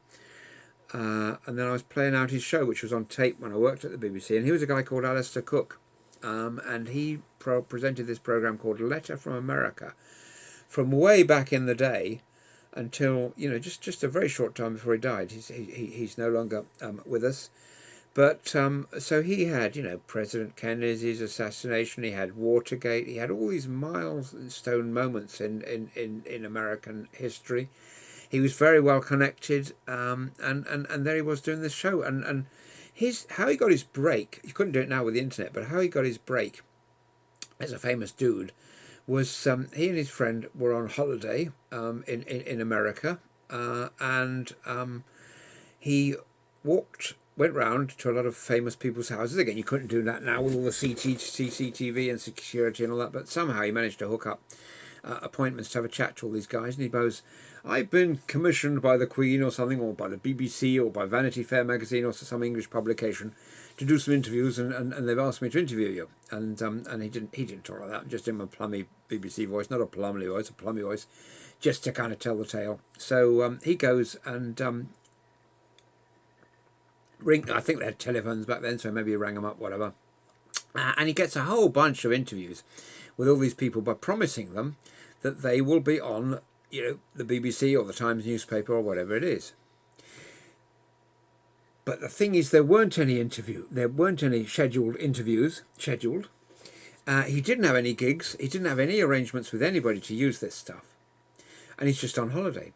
And then I was playing out his show, which was on tape when I worked at the BBC. And he was a guy called Alistair Cook. And he presented this program called Letter from America from way back in the day until, you know, just a very short time before he died. He's no longer with us. But so he had, you know, President Kennedy's assassination. He had Watergate. He had all these milestone moments in American history. He was very well connected, and there he was doing this show. And how he got his break, you couldn't do it now with the internet, but how he got his break as a famous dude was he and his friend were on holiday in America, and he went round to a lot of famous people's houses. Again, you couldn't do that now with all the CCTV and security and all that, but somehow he managed to hook up appointments to have a chat to all these guys, and he goes, I've been commissioned by the Queen or something, or by the BBC or by Vanity Fair magazine or some English publication to do some interviews, and they've asked me to interview you. And he didn't talk like that, just in a plummy BBC voice, not a plummy voice, a plummy voice, just to kind of tell the tale. So he goes and I think they had telephones back then, so maybe he rang them up, whatever. And he gets a whole bunch of interviews with all these people by promising them that they will be on, you know, the BBC or the Times newspaper or whatever it is. But the thing is, there weren't any scheduled interviews, He didn't have any gigs. He didn't have any arrangements with anybody to use this stuff. And he's just on holiday.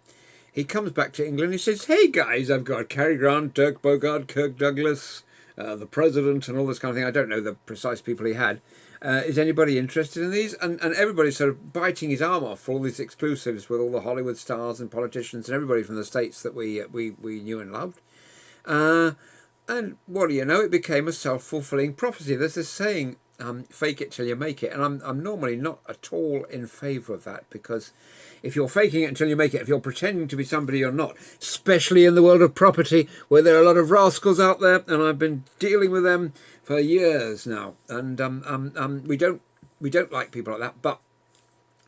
He comes back to England. He says, "Hey guys, I've got Cary Grant, Dirk Bogarde, Kirk Douglas, the president, and all this kind of thing." I don't know the precise people he had. Is anybody interested in these? And everybody's sort of biting his arm off for all these exclusives with all the Hollywood stars and politicians and everybody from the States that we knew and loved. And what do you know? It became a self-fulfilling prophecy. There's this saying, fake it till you make it. And I'm normally not at all in favour of that, because if you're faking it until you make it, if you're pretending to be somebody you're not, especially in the world of property where there are a lot of rascals out there, and I've been dealing with them for years now, and we don't like people like that. But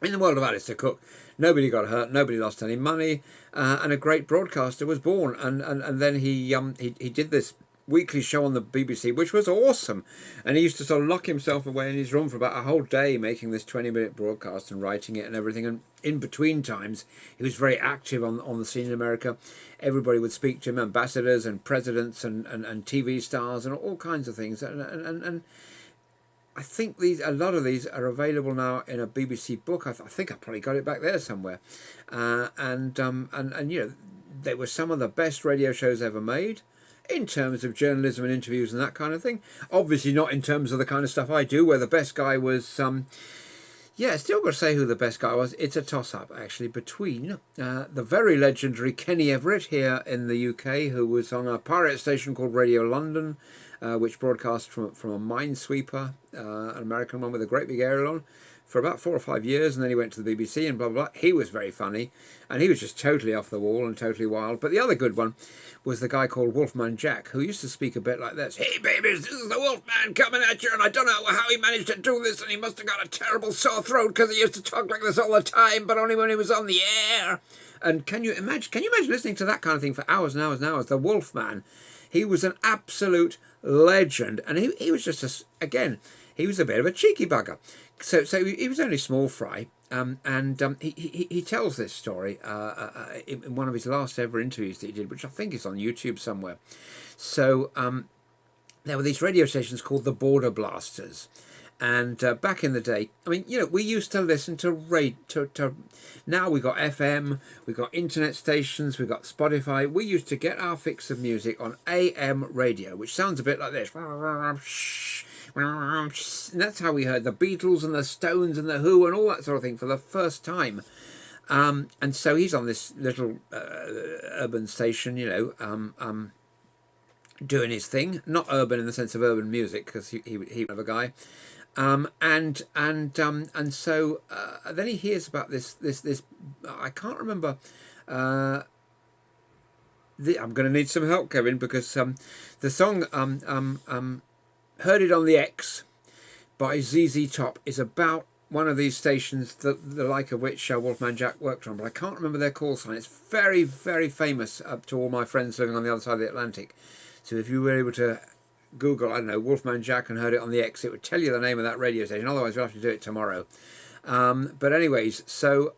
in the world of Alistair Cook, nobody got hurt, nobody lost any money, and a great broadcaster was born. And then he did this weekly show on the BBC, which was awesome. And he used to sort of lock himself away in his room for about a whole day making this 20-minute broadcast and writing it and everything. And in between times, he was very active on the scene in America. Everybody would speak to him, ambassadors and presidents and TV stars and all kinds of things. And I think a lot of these are available now in a BBC book. I think I probably got it back there somewhere. And you know, they were some of the best radio shows ever made in terms of journalism and interviews and that kind of thing. Obviously not in terms of the kind of stuff I do, where the best guy was... still got to say who the best guy was. It's a toss-up, actually, between the very legendary Kenny Everett here in the UK, who was on a pirate station called Radio London, which broadcast from a minesweeper, an American one with a great big aerial on, for about 4 or 5 years, and then he went to the BBC and blah, blah, blah. He was very funny, and he was just totally off the wall and totally wild. But the other good one was the guy called Wolfman Jack, who used to speak a bit like this. "Hey, babies, this is the Wolfman coming at you, and I don't know how he managed to do this, and he must have got a terrible sore throat because he used to talk like this all the time, but only when he was on the air." And can you imagine listening to that kind of thing for hours and hours and hours? The Wolfman, he was an absolute legend, and he was just, he was a bit of a cheeky bugger. So he was only small fry, and he tells this story in one of his last ever interviews that he did, which I think is on YouTube somewhere. So there were these radio stations called the Border Blasters, and back in the day, I mean, you know, we used to listen to now we got FM, we got internet stations, we got Spotify. We used to get our fix of music on AM radio, which sounds a bit like this. And that's how we heard the Beatles and the Stones and the Who and all that sort of thing for the first time. And so he's on this little urban station, you know, doing his thing. Not urban in the sense of urban music, because he was a guy. And so then he hears about this. I can't remember. I'm going to need some help, Kevin, because the song "Heard It on the X" by ZZ Top is about one of these stations, the like of which Wolfman Jack worked on, but I can't remember their call sign. It's very, very famous up to all my friends living on the other side of the Atlantic. So if you were able to Google, I don't know, Wolfman Jack and Heard It on the X, it would tell you the name of that radio station. Otherwise, we'll have to do it tomorrow. But anyways, so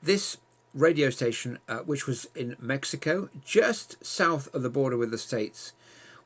this radio station, which was in Mexico, just south of the border with the States,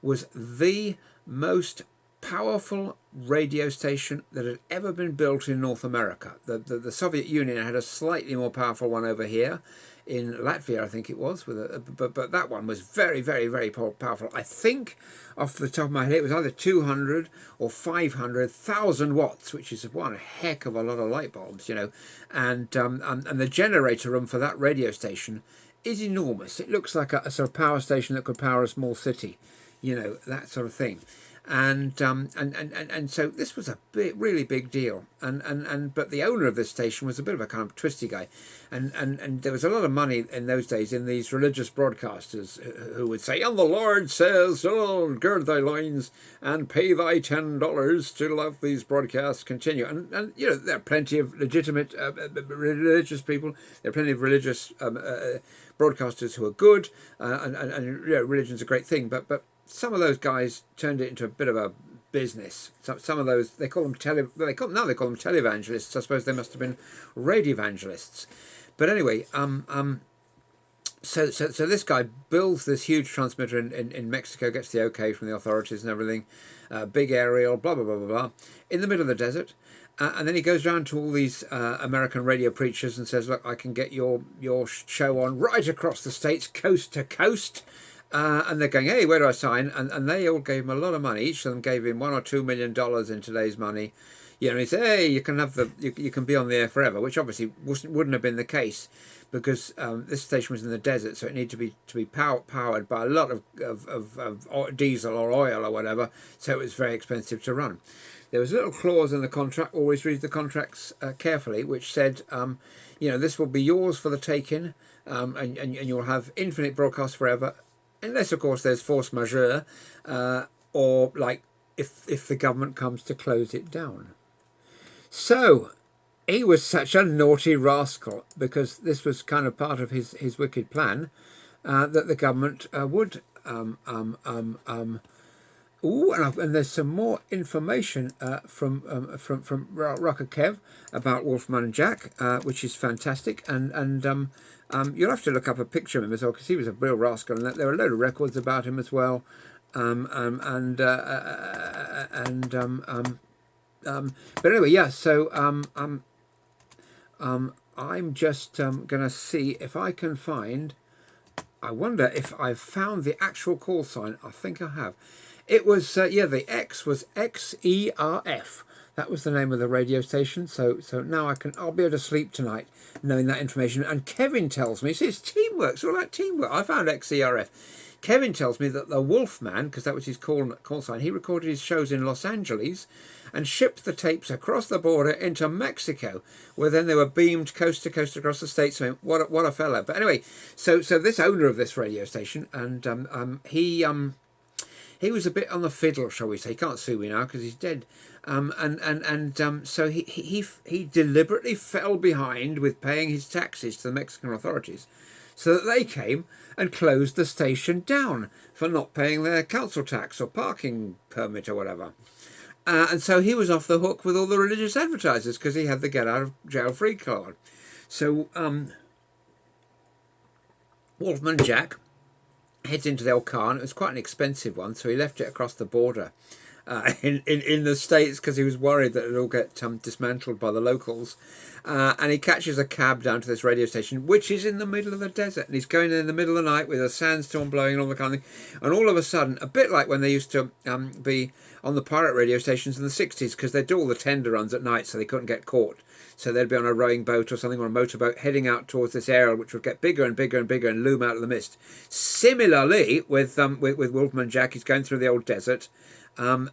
was the most powerful radio station that had ever been built in North America. The Soviet Union had a slightly more powerful one over here in Latvia, I think it was, but that one was very, very, very powerful. I think off the top of my head it was either 200 or 500,000 watts, which is one heck of a lot of light bulbs, you know. And the generator room for that radio station is enormous. It looks like a sort of power station that could power a small city, you know, that sort of thing. And so this was a really big deal, but the owner of this station was a bit of a kind of twisty guy, and there was a lot of money in those days in these religious broadcasters who would say, "And the Lord says, oh, gird thy loins and pay thy $10 to let these broadcasts continue." And you know, there are plenty of legitimate religious people. There are plenty of religious broadcasters who are good, and you know, religion's a great thing, but some of those guys turned it into a bit of a business. Some of those, they call them televangelists. I suppose they must have been radio evangelists. But anyway, so this guy builds this huge transmitter in Mexico, gets the okay from the authorities and everything, big aerial, blah, blah, blah, blah, blah, in the middle of the desert. And then he goes around to all these American radio preachers and says, look, I can get your show on right across the states, coast to coast. And they're going, hey, where do I sign? And they all gave him a lot of money. Each of them gave him $1 or $2 million in today's money. You know, he said, hey, you can have you can be on the air forever, which obviously wouldn't have been the case because this station was in the desert, so it needed to be powered by a lot of diesel or oil or whatever. So it was very expensive to run. There was a little clause in the contract. Always read the contracts carefully, which said, you know, this will be yours for the taking, and you'll have infinite broadcast forever, unless of course there's force majeure, or like if the government comes to close it down. So he was such a naughty rascal because this was kind of part of his wicked plan, that the government would. And there's some more information from Rocker Kev about Wolfman Jack, which is fantastic. And you'll have to look up a picture of him as well because he was a real rascal, and there are a load of records about him as well. But anyway, yeah. So I'm just gonna see if I can find. I wonder if I've found the actual call sign. I think I have. It was the X was XERF. That was the name of the radio station. So now I'll be able to sleep tonight knowing that information. And Kevin tells me, see, it's teamwork. It's all like teamwork. I found XERF. Kevin tells me that the Wolfman, because that was his call sign, he recorded his shows in Los Angeles and shipped the tapes across the border into Mexico, where then they were beamed coast to coast across the states. So what a fella! But anyway, so this owner of this radio station, and he was a bit on the fiddle, shall we say? He can't sue me now because he's dead. So he deliberately fell behind with paying his taxes to the Mexican authorities, so that they came and closed the station down for not paying their council tax or parking permit or whatever. And so he was off the hook with all the religious advertisers because he had the get out of jail free card. So Wolfman Jack heads into the old car, and it was quite an expensive one, so he left it across the border in the States because he was worried that it'll get dismantled by the locals. And he catches a cab down to this radio station, which is in the middle of the desert, and he's going in the middle of the night with a sandstorm blowing and all the kind of thing. And all of a sudden, a bit like when they used to be on the pirate radio stations in the 60s, because they'd do all the tender runs at night so they couldn't get caught. So they'd be on a rowing boat or something, or a motorboat, heading out towards this area, which would get bigger and bigger and bigger and loom out of the mist. Similarly, with Wolfman Jack, he's going through the old desert, and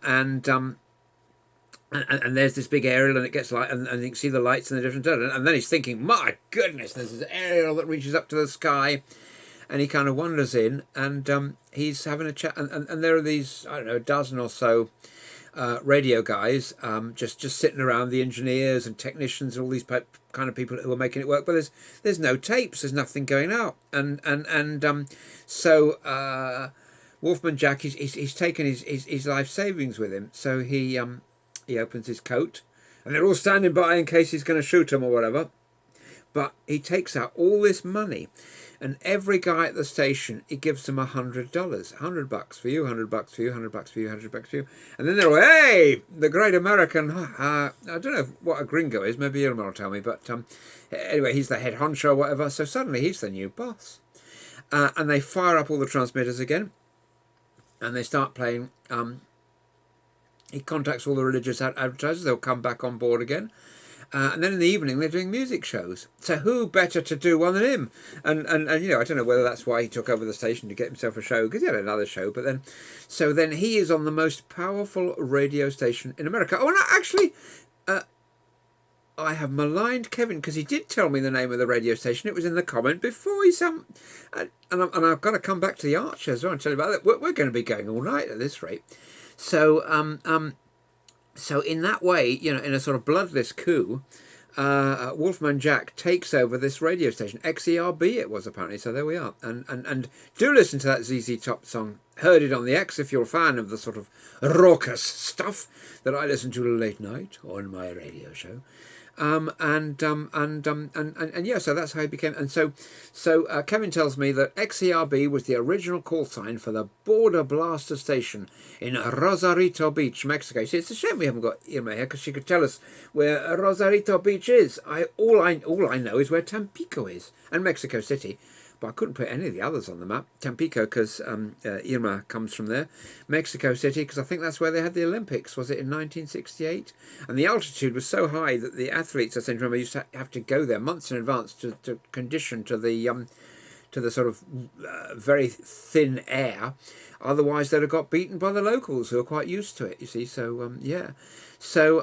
there's this big aerial, and it gets light, and you can see the lights in the different, and then he's thinking, my goodness, there's this aerial that reaches up to the sky, and he kind of wanders in, and he's having a chat, and there are these, I don't know, a dozen or so radio guys just sitting around, the engineers and technicians and all these kind of people who are making it work, but there's no tapes, there's nothing going out, so Wolfman Jack, he's taken his life savings with him, so he opens his coat, and they're all standing by in case he's going to shoot him or whatever, but he takes out all this money. And every guy at the station, he gives them $100, $100 for you, $100 for you, $100 for you, $100 for you. And then they're all, hey, the great American, I don't know what a gringo is, maybe Ilma will tell me, but anyway, he's the head honcho or whatever, so suddenly he's the new boss. And they fire up all the transmitters again, and they start playing, he contacts all the religious advertisers, they'll come back on board again. And then in the evening they're doing music shows. So who better to do one than him? And you know, I don't know whether that's why he took over the station to get himself a show, because he had another show. But then he is on the most powerful radio station in America. Oh, and actually, I have maligned Kevin because he did tell me the name of the radio station. It was in the comment before he and I've got to come back to the Archer as well and tell you about that. We're going to be going all night at this rate. So So in that way, you know, in a sort of bloodless coup, Wolfman Jack takes over this radio station. XERB it was apparently. So there we are. And do listen to that ZZ Top song, heard it on the X if you're a fan of the sort of raucous stuff that I listen to late night on my radio show. And yeah, so that's how he became. And so Kevin tells me that XERB was the original call sign for the Border Blaster station in Rosarito Beach, Mexico. See, it's a shame we haven't got Irma here because she could tell us where Rosarito Beach is. All I know is where Tampico is and Mexico City. But I couldn't put any of the others on the map. Tampico, because Irma comes from there. Mexico City, because I think that's where they had the Olympics. Was it in 1968? And the altitude was so high that the athletes, I seem to remember, used to have to go there months in advance to condition to the sort of very thin air. Otherwise, they'd have got beaten by the locals who are quite used to it, you see. So, yeah. So,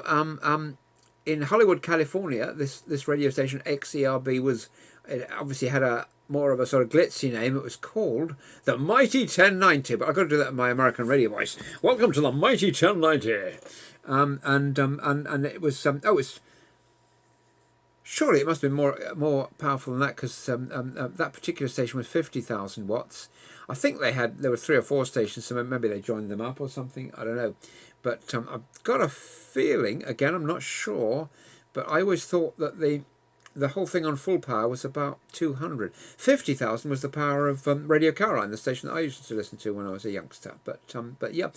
in Hollywood, California, this radio station, XERB, it obviously had a more of a sort of glitzy name. It was called the Mighty 1090, but I've got to do that in my American radio voice. Welcome to the Mighty 1090. And it was it's surely it must have been more powerful than that, because that particular station was 50,000 watts. I think there were 3 or 4 stations, so maybe they joined them up or something. I don't know, but I've got a feeling, again, I'm not sure, but I always thought that the whole thing on full power was about 200. 50,000 was the power of Radio Caroline, the station that I used to listen to when I was a youngster. But yeah.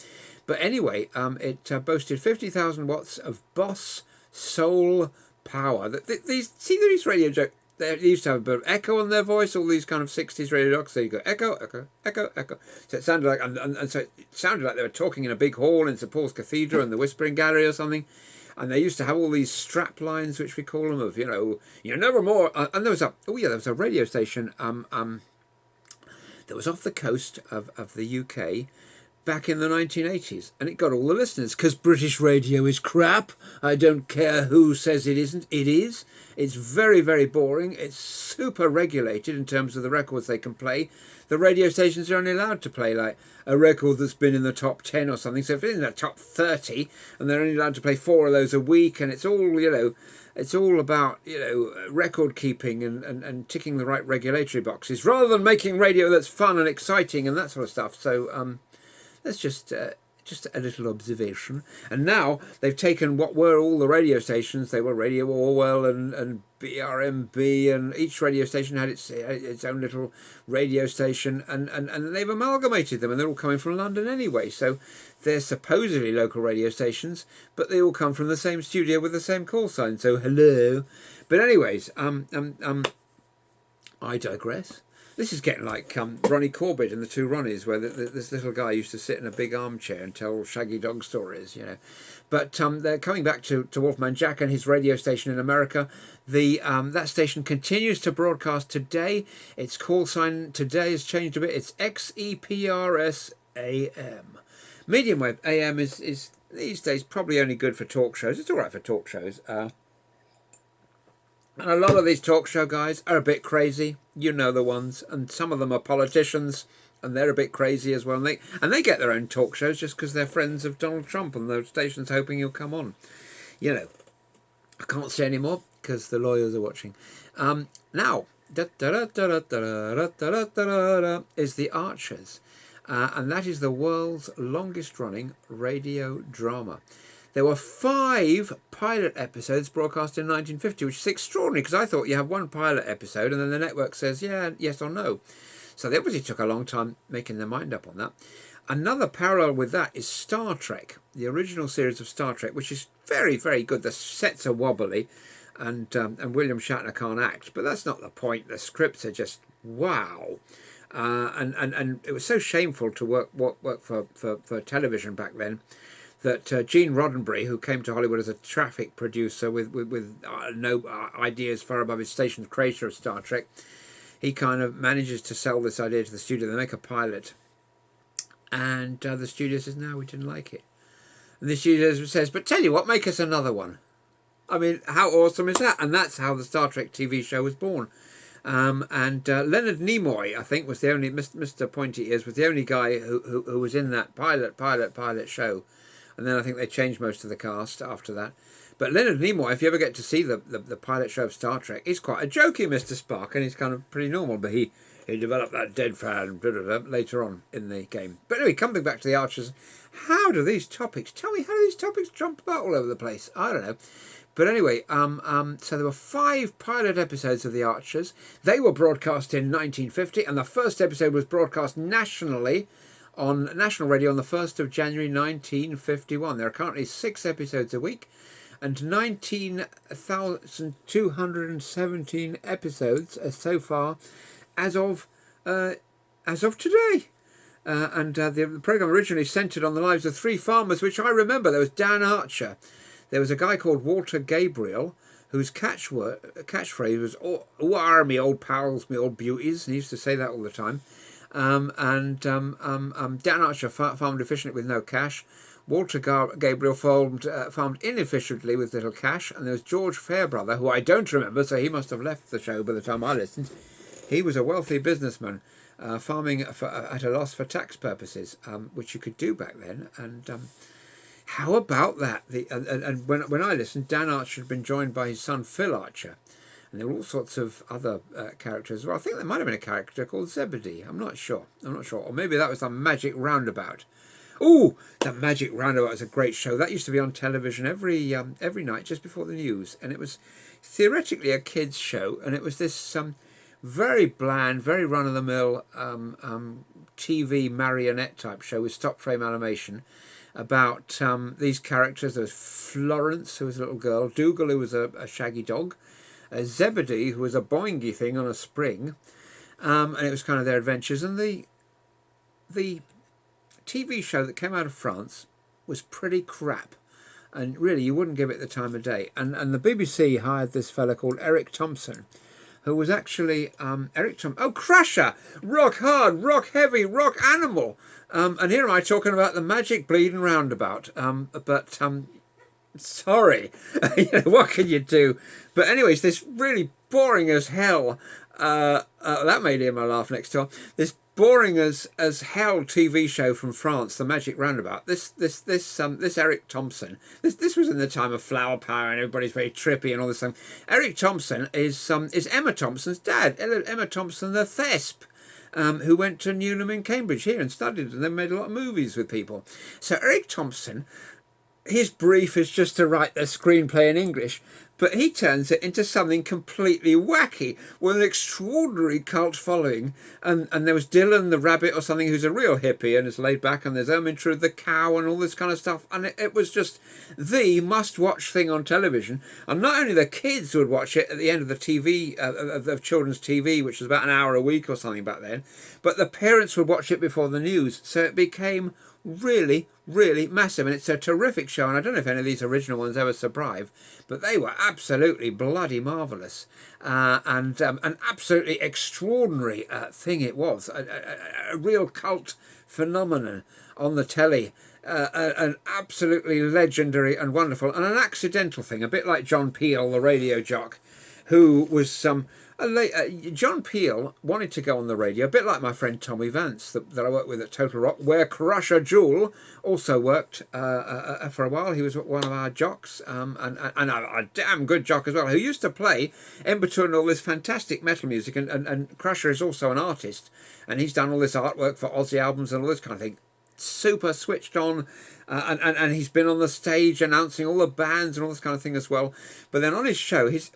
But anyway, it boasted 50,000 watts of Boss Soul power. These radio jokes, they used to have a bit of echo on their voice, all these kind of 60s radio docs. So you go echo, echo, echo, echo. So it sounded like, and so it sounded like they were talking in a big hall in St Paul's Cathedral in the Whispering Gallery or something. And they used to have all these strap lines, which we call them, of, you're never more. And there was a radio station that was off the coast of the UK back in the 1980s. And it got all the listeners, because British radio is crap. I don't care who says it isn't. It is. It's very, very boring. It's super regulated in terms of the records they can play. The radio stations are only allowed to play like a record that's been in the top 10 or something. So if it's in the top 30, and they're only allowed to play 4 of those a week, and it's all, it's all about, record keeping and ticking the right regulatory boxes, rather than making radio that's fun and exciting and that sort of stuff. So that's just a little observation. And now they've taken what were all the radio stations. They were Radio Orwell and BRMB, and each radio station had its own little radio station, and they've amalgamated them, and they're all coming from London anyway. So they're supposedly local radio stations, but they all come from the same studio with the same call sign. So hello. But anyways, I digress. This is getting like Ronnie Corbett and the Two Ronnies, where this little guy used to sit in a big armchair and tell shaggy dog stories, But they're coming back to Wolfman Jack and his radio station in America. That station continues to broadcast today. Its call sign today has changed a bit. It's XEPRS AM. Medium wave AM is these days probably only good for talk shows. It's all right for talk shows. And a lot of these talk show guys are a bit crazy, the ones, and some of them are politicians, and they're a bit crazy as well. And they get their own talk shows just because they're friends of Donald Trump, and the station's hoping he'll come on. I can't say any more because the lawyers are watching. Now, is The Archers, and that is the world's longest running radio drama. There were 5 pilot episodes broadcast in 1950, which is extraordinary, because I thought you have one pilot episode and then the network says, yeah, yes or no. So they obviously took a long time making their mind up on that. Another parallel with that is Star Trek, the original series of Star Trek, which is very, very good. The sets are wobbly, and William Shatner can't act, but that's not the point. The scripts are just wow. And it was so shameful to work for television back then, that Gene Roddenberry, who came to Hollywood as a traffic producer with no ideas far above his station, creator of Star Trek, he kind of manages to sell this idea to the studio. They make a pilot, and the studio says, no, we didn't like it. And the studio says, but tell you what, make us another one. I mean, how awesome is that? And that's how the Star Trek TV show was born. And Leonard Nimoy, I think, was the only, Mr. Pointy Ears, was the only guy who was in that pilot show. And then I think they changed most of the cast after that. But Leonard Nimoy, if you ever get to see the pilot show of Star Trek, he's quite a jokey Mr. Spock, and he's kind of pretty normal. But he he developed that dead fan later on in the game. But anyway, coming back to the Archers, how do these topics, tell me, how do these topics jump about all over the place? I don't know. But anyway, so there were 5 pilot episodes of The Archers. They were broadcast in 1950, and the first episode was broadcast nationally on national radio on the 1st of January 1951. There are currently 6 episodes a week, and 19,217 episodes so far as of today. The programme originally centred on the lives of 3 farmers, which I remember. There was Dan Archer. There was a guy called Walter Gabriel, whose catchphrase was, "Oh, who are me old pals, me old beauties?" He used to say that all the time. Dan Archer farmed efficiently with no cash. Walter Gabriel farmed inefficiently with little cash. And there was George Fairbrother, who I don't remember, so he must have left the show by the time I listened. He was a wealthy businessman, farming at a loss for tax purposes, which you could do back then. And how about that? And when I listened, Dan Archer had been joined by his son Phil Archer, and there were all sorts of other characters as well. I think there might have been a character called Zebedee. I'm not sure, or maybe that was the Magic Roundabout. Oh, the Magic Roundabout was a great show. That used to be on television every night just before the news, and it was theoretically a kids' show, and it was this very bland, very run-of-the-mill TV marionette type show with stop frame animation about these characters. There was Florence, who was a little girl, Dougal, who was a shaggy dog, Zebedee, who was a boingy thing on a spring, and it was kind of their adventures. And the TV show that came out of France was pretty crap, and really you wouldn't give it the time of day. And the BBC hired this fella called Eric Thompson, who was actually Crusher, rock hard, rock heavy, rock animal. And here am I talking about the Magic Bleeding Roundabout. Sorry, what can you do? But anyways, this really boring as hell. That made him a laugh next time. This boring as hell TV show from France, The Magic Roundabout. This Eric Thompson. This was in the time of flower power and everybody's very trippy and all this thing. Eric Thompson is Emma Thompson's dad, Emma Thompson the Thesp. Who went to Newnham in Cambridge here and studied, and then made a lot of movies with people. So Eric Thompson, his brief is just to write their screenplay in English, but he turns it into something completely wacky with an extraordinary cult following. And there was Dylan the rabbit or something, who's a real hippie and is laid back, and there's Ermintrude the cow and all this kind of stuff. And it was just the must-watch thing on television. And not only the kids would watch it at the end of the TV, of children's TV, which was about an hour a week or something back then, but the parents would watch it before the news. So it became really, really massive, and it's a terrific show. And I don't know if any of these original ones ever survive, but they were absolutely bloody marvellous, and an absolutely extraordinary thing it was, a real cult phenomenon on the telly, an absolutely legendary and wonderful, and an accidental thing, a bit like John Peel, the radio jock, who was John Peel wanted to go on the radio, a bit like my friend Tommy Vance that I worked with at Total Rock, where Crusher Jewel also worked for a while. He was one of our jocks, and a damn good jock as well, who used to play in between all this fantastic metal music. And Crusher is also an artist, and he's done all this artwork for Aussie albums and all this kind of thing. Super switched on, and he's been on the stage announcing all the bands and all this kind of thing as well. But then on his show, his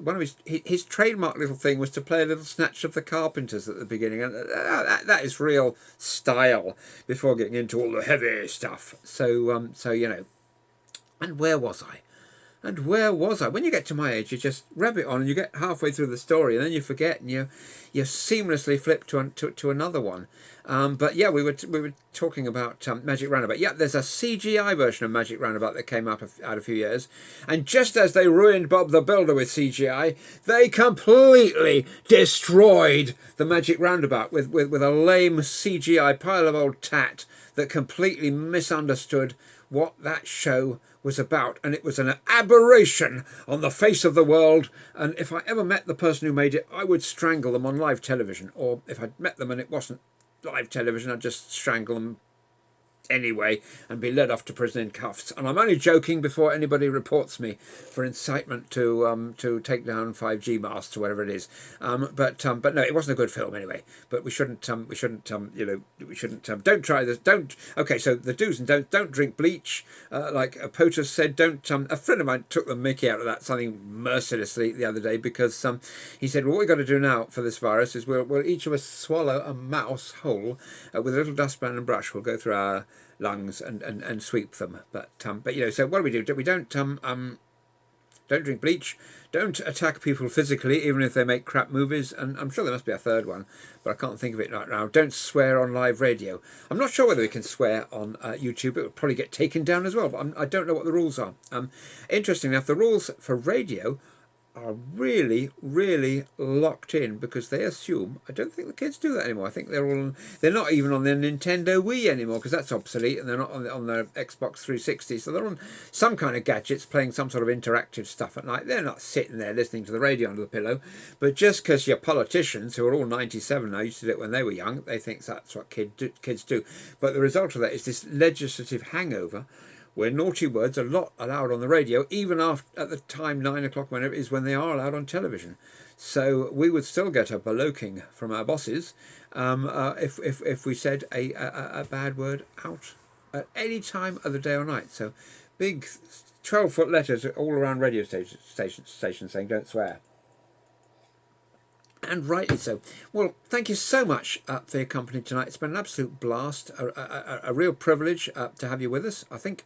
trademark little thing was to play a little snatch of the Carpenters at the beginning, and that is real style before getting into all the heavy stuff. So and where was I? When you get to my age, you just rub it on and you get halfway through the story and then you forget, and you seamlessly flip to another one. But yeah, we were talking about Magic Roundabout. Yeah, there's a CGI version of Magic Roundabout that came out a few years, and just as they ruined Bob the Builder with CGI, they completely destroyed the Magic Roundabout with a lame CGI pile of old tat that completely misunderstood what that show was about, and it was an aberration on the face of the world. And if I ever met the person who made it, I would strangle them on live television, or if I'd met them and it wasn't live television, I'd just strangle them anyway and be led off to prison in cuffs. And I'm only joking before anybody reports me for incitement to take down 5G masts or whatever it is. But no, it wasn't a good film anyway. But we shouldn't don't try this. Don't. Okay, so the do's and don'ts. Don't drink bleach. Like POTUS said, don't. A friend of mine took the mickey out of that something mercilessly the other day because he said, well, what we've got to do now for this virus is we'll each of us swallow a mouse whole with a little dustpan and brush. We'll go through our lungs and sweep them. But so what do? We don't drink bleach. Don't attack people physically, even if they make crap movies. And I'm sure there must be a third one, but I can't think of it right now. Don't swear on live radio. I'm not sure whether we can swear on YouTube. It would probably get taken down as well, but I don't know what the rules are. Interestingly enough, the rules for radio are really, really locked in because they assume, I don't think the kids do that anymore. I think they're not even on their Nintendo Wii anymore because that's obsolete, and they're not on their Xbox 360. So they're on some kind of gadgets playing some sort of interactive stuff at night. They're not sitting there listening to the radio under the pillow. But just because your politicians, who are all 97 now, used to do it when they were young, they think that's what kids do. But the result of that is this legislative hangover where naughty words are not allowed on the radio, even at the time 9 o'clock, whenever it is, when they are allowed on television. So we would still get a beloking from our bosses if we said a bad word out at any time of the day or night. So big 12-foot letters all around radio stations saying don't swear. And rightly so. Well, thank you so much for your company tonight. It's been an absolute blast, a real privilege to have you with us. I think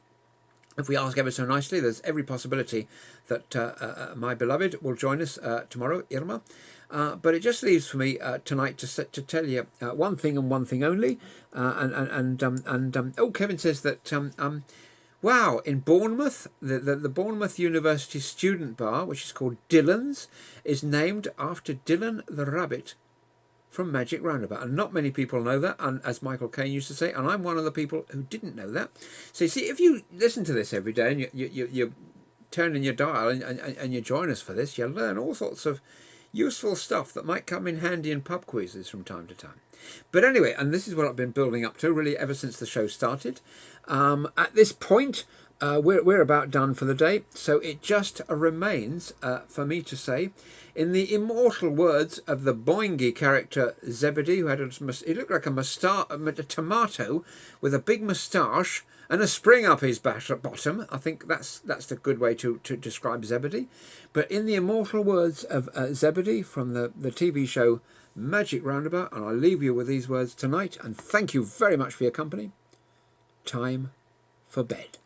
if we ask ever so nicely, there's every possibility that my beloved will join us tomorrow, Irma. But it just leaves for me tonight to tell you one thing and one thing only. Kevin says that wow, in Bournemouth, the Bournemouth University Student Bar, which is called Dylan's, is named after Dylan the Rabbit from Magic Roundabout. And not many people know that, and as Michael Caine used to say, and I'm one of the people who didn't know that. So you see, if you listen to this every day and you turn in your dial and you join us for this, you'll learn all sorts of useful stuff that might come in handy in pub quizzes from time to time. But anyway, and this is what I've been building up to really ever since the show started. At this point, we're about done for the day, so it just remains for me to say, in the immortal words of the Boingy character Zebedee, who had he looked like a tomato with a big moustache and a spring up his bottom. I think that's the good way to describe Zebedee. But in the immortal words of Zebedee from the TV show Magic Roundabout, and I leave you with these words tonight, and thank you very much for your company. Time for bed.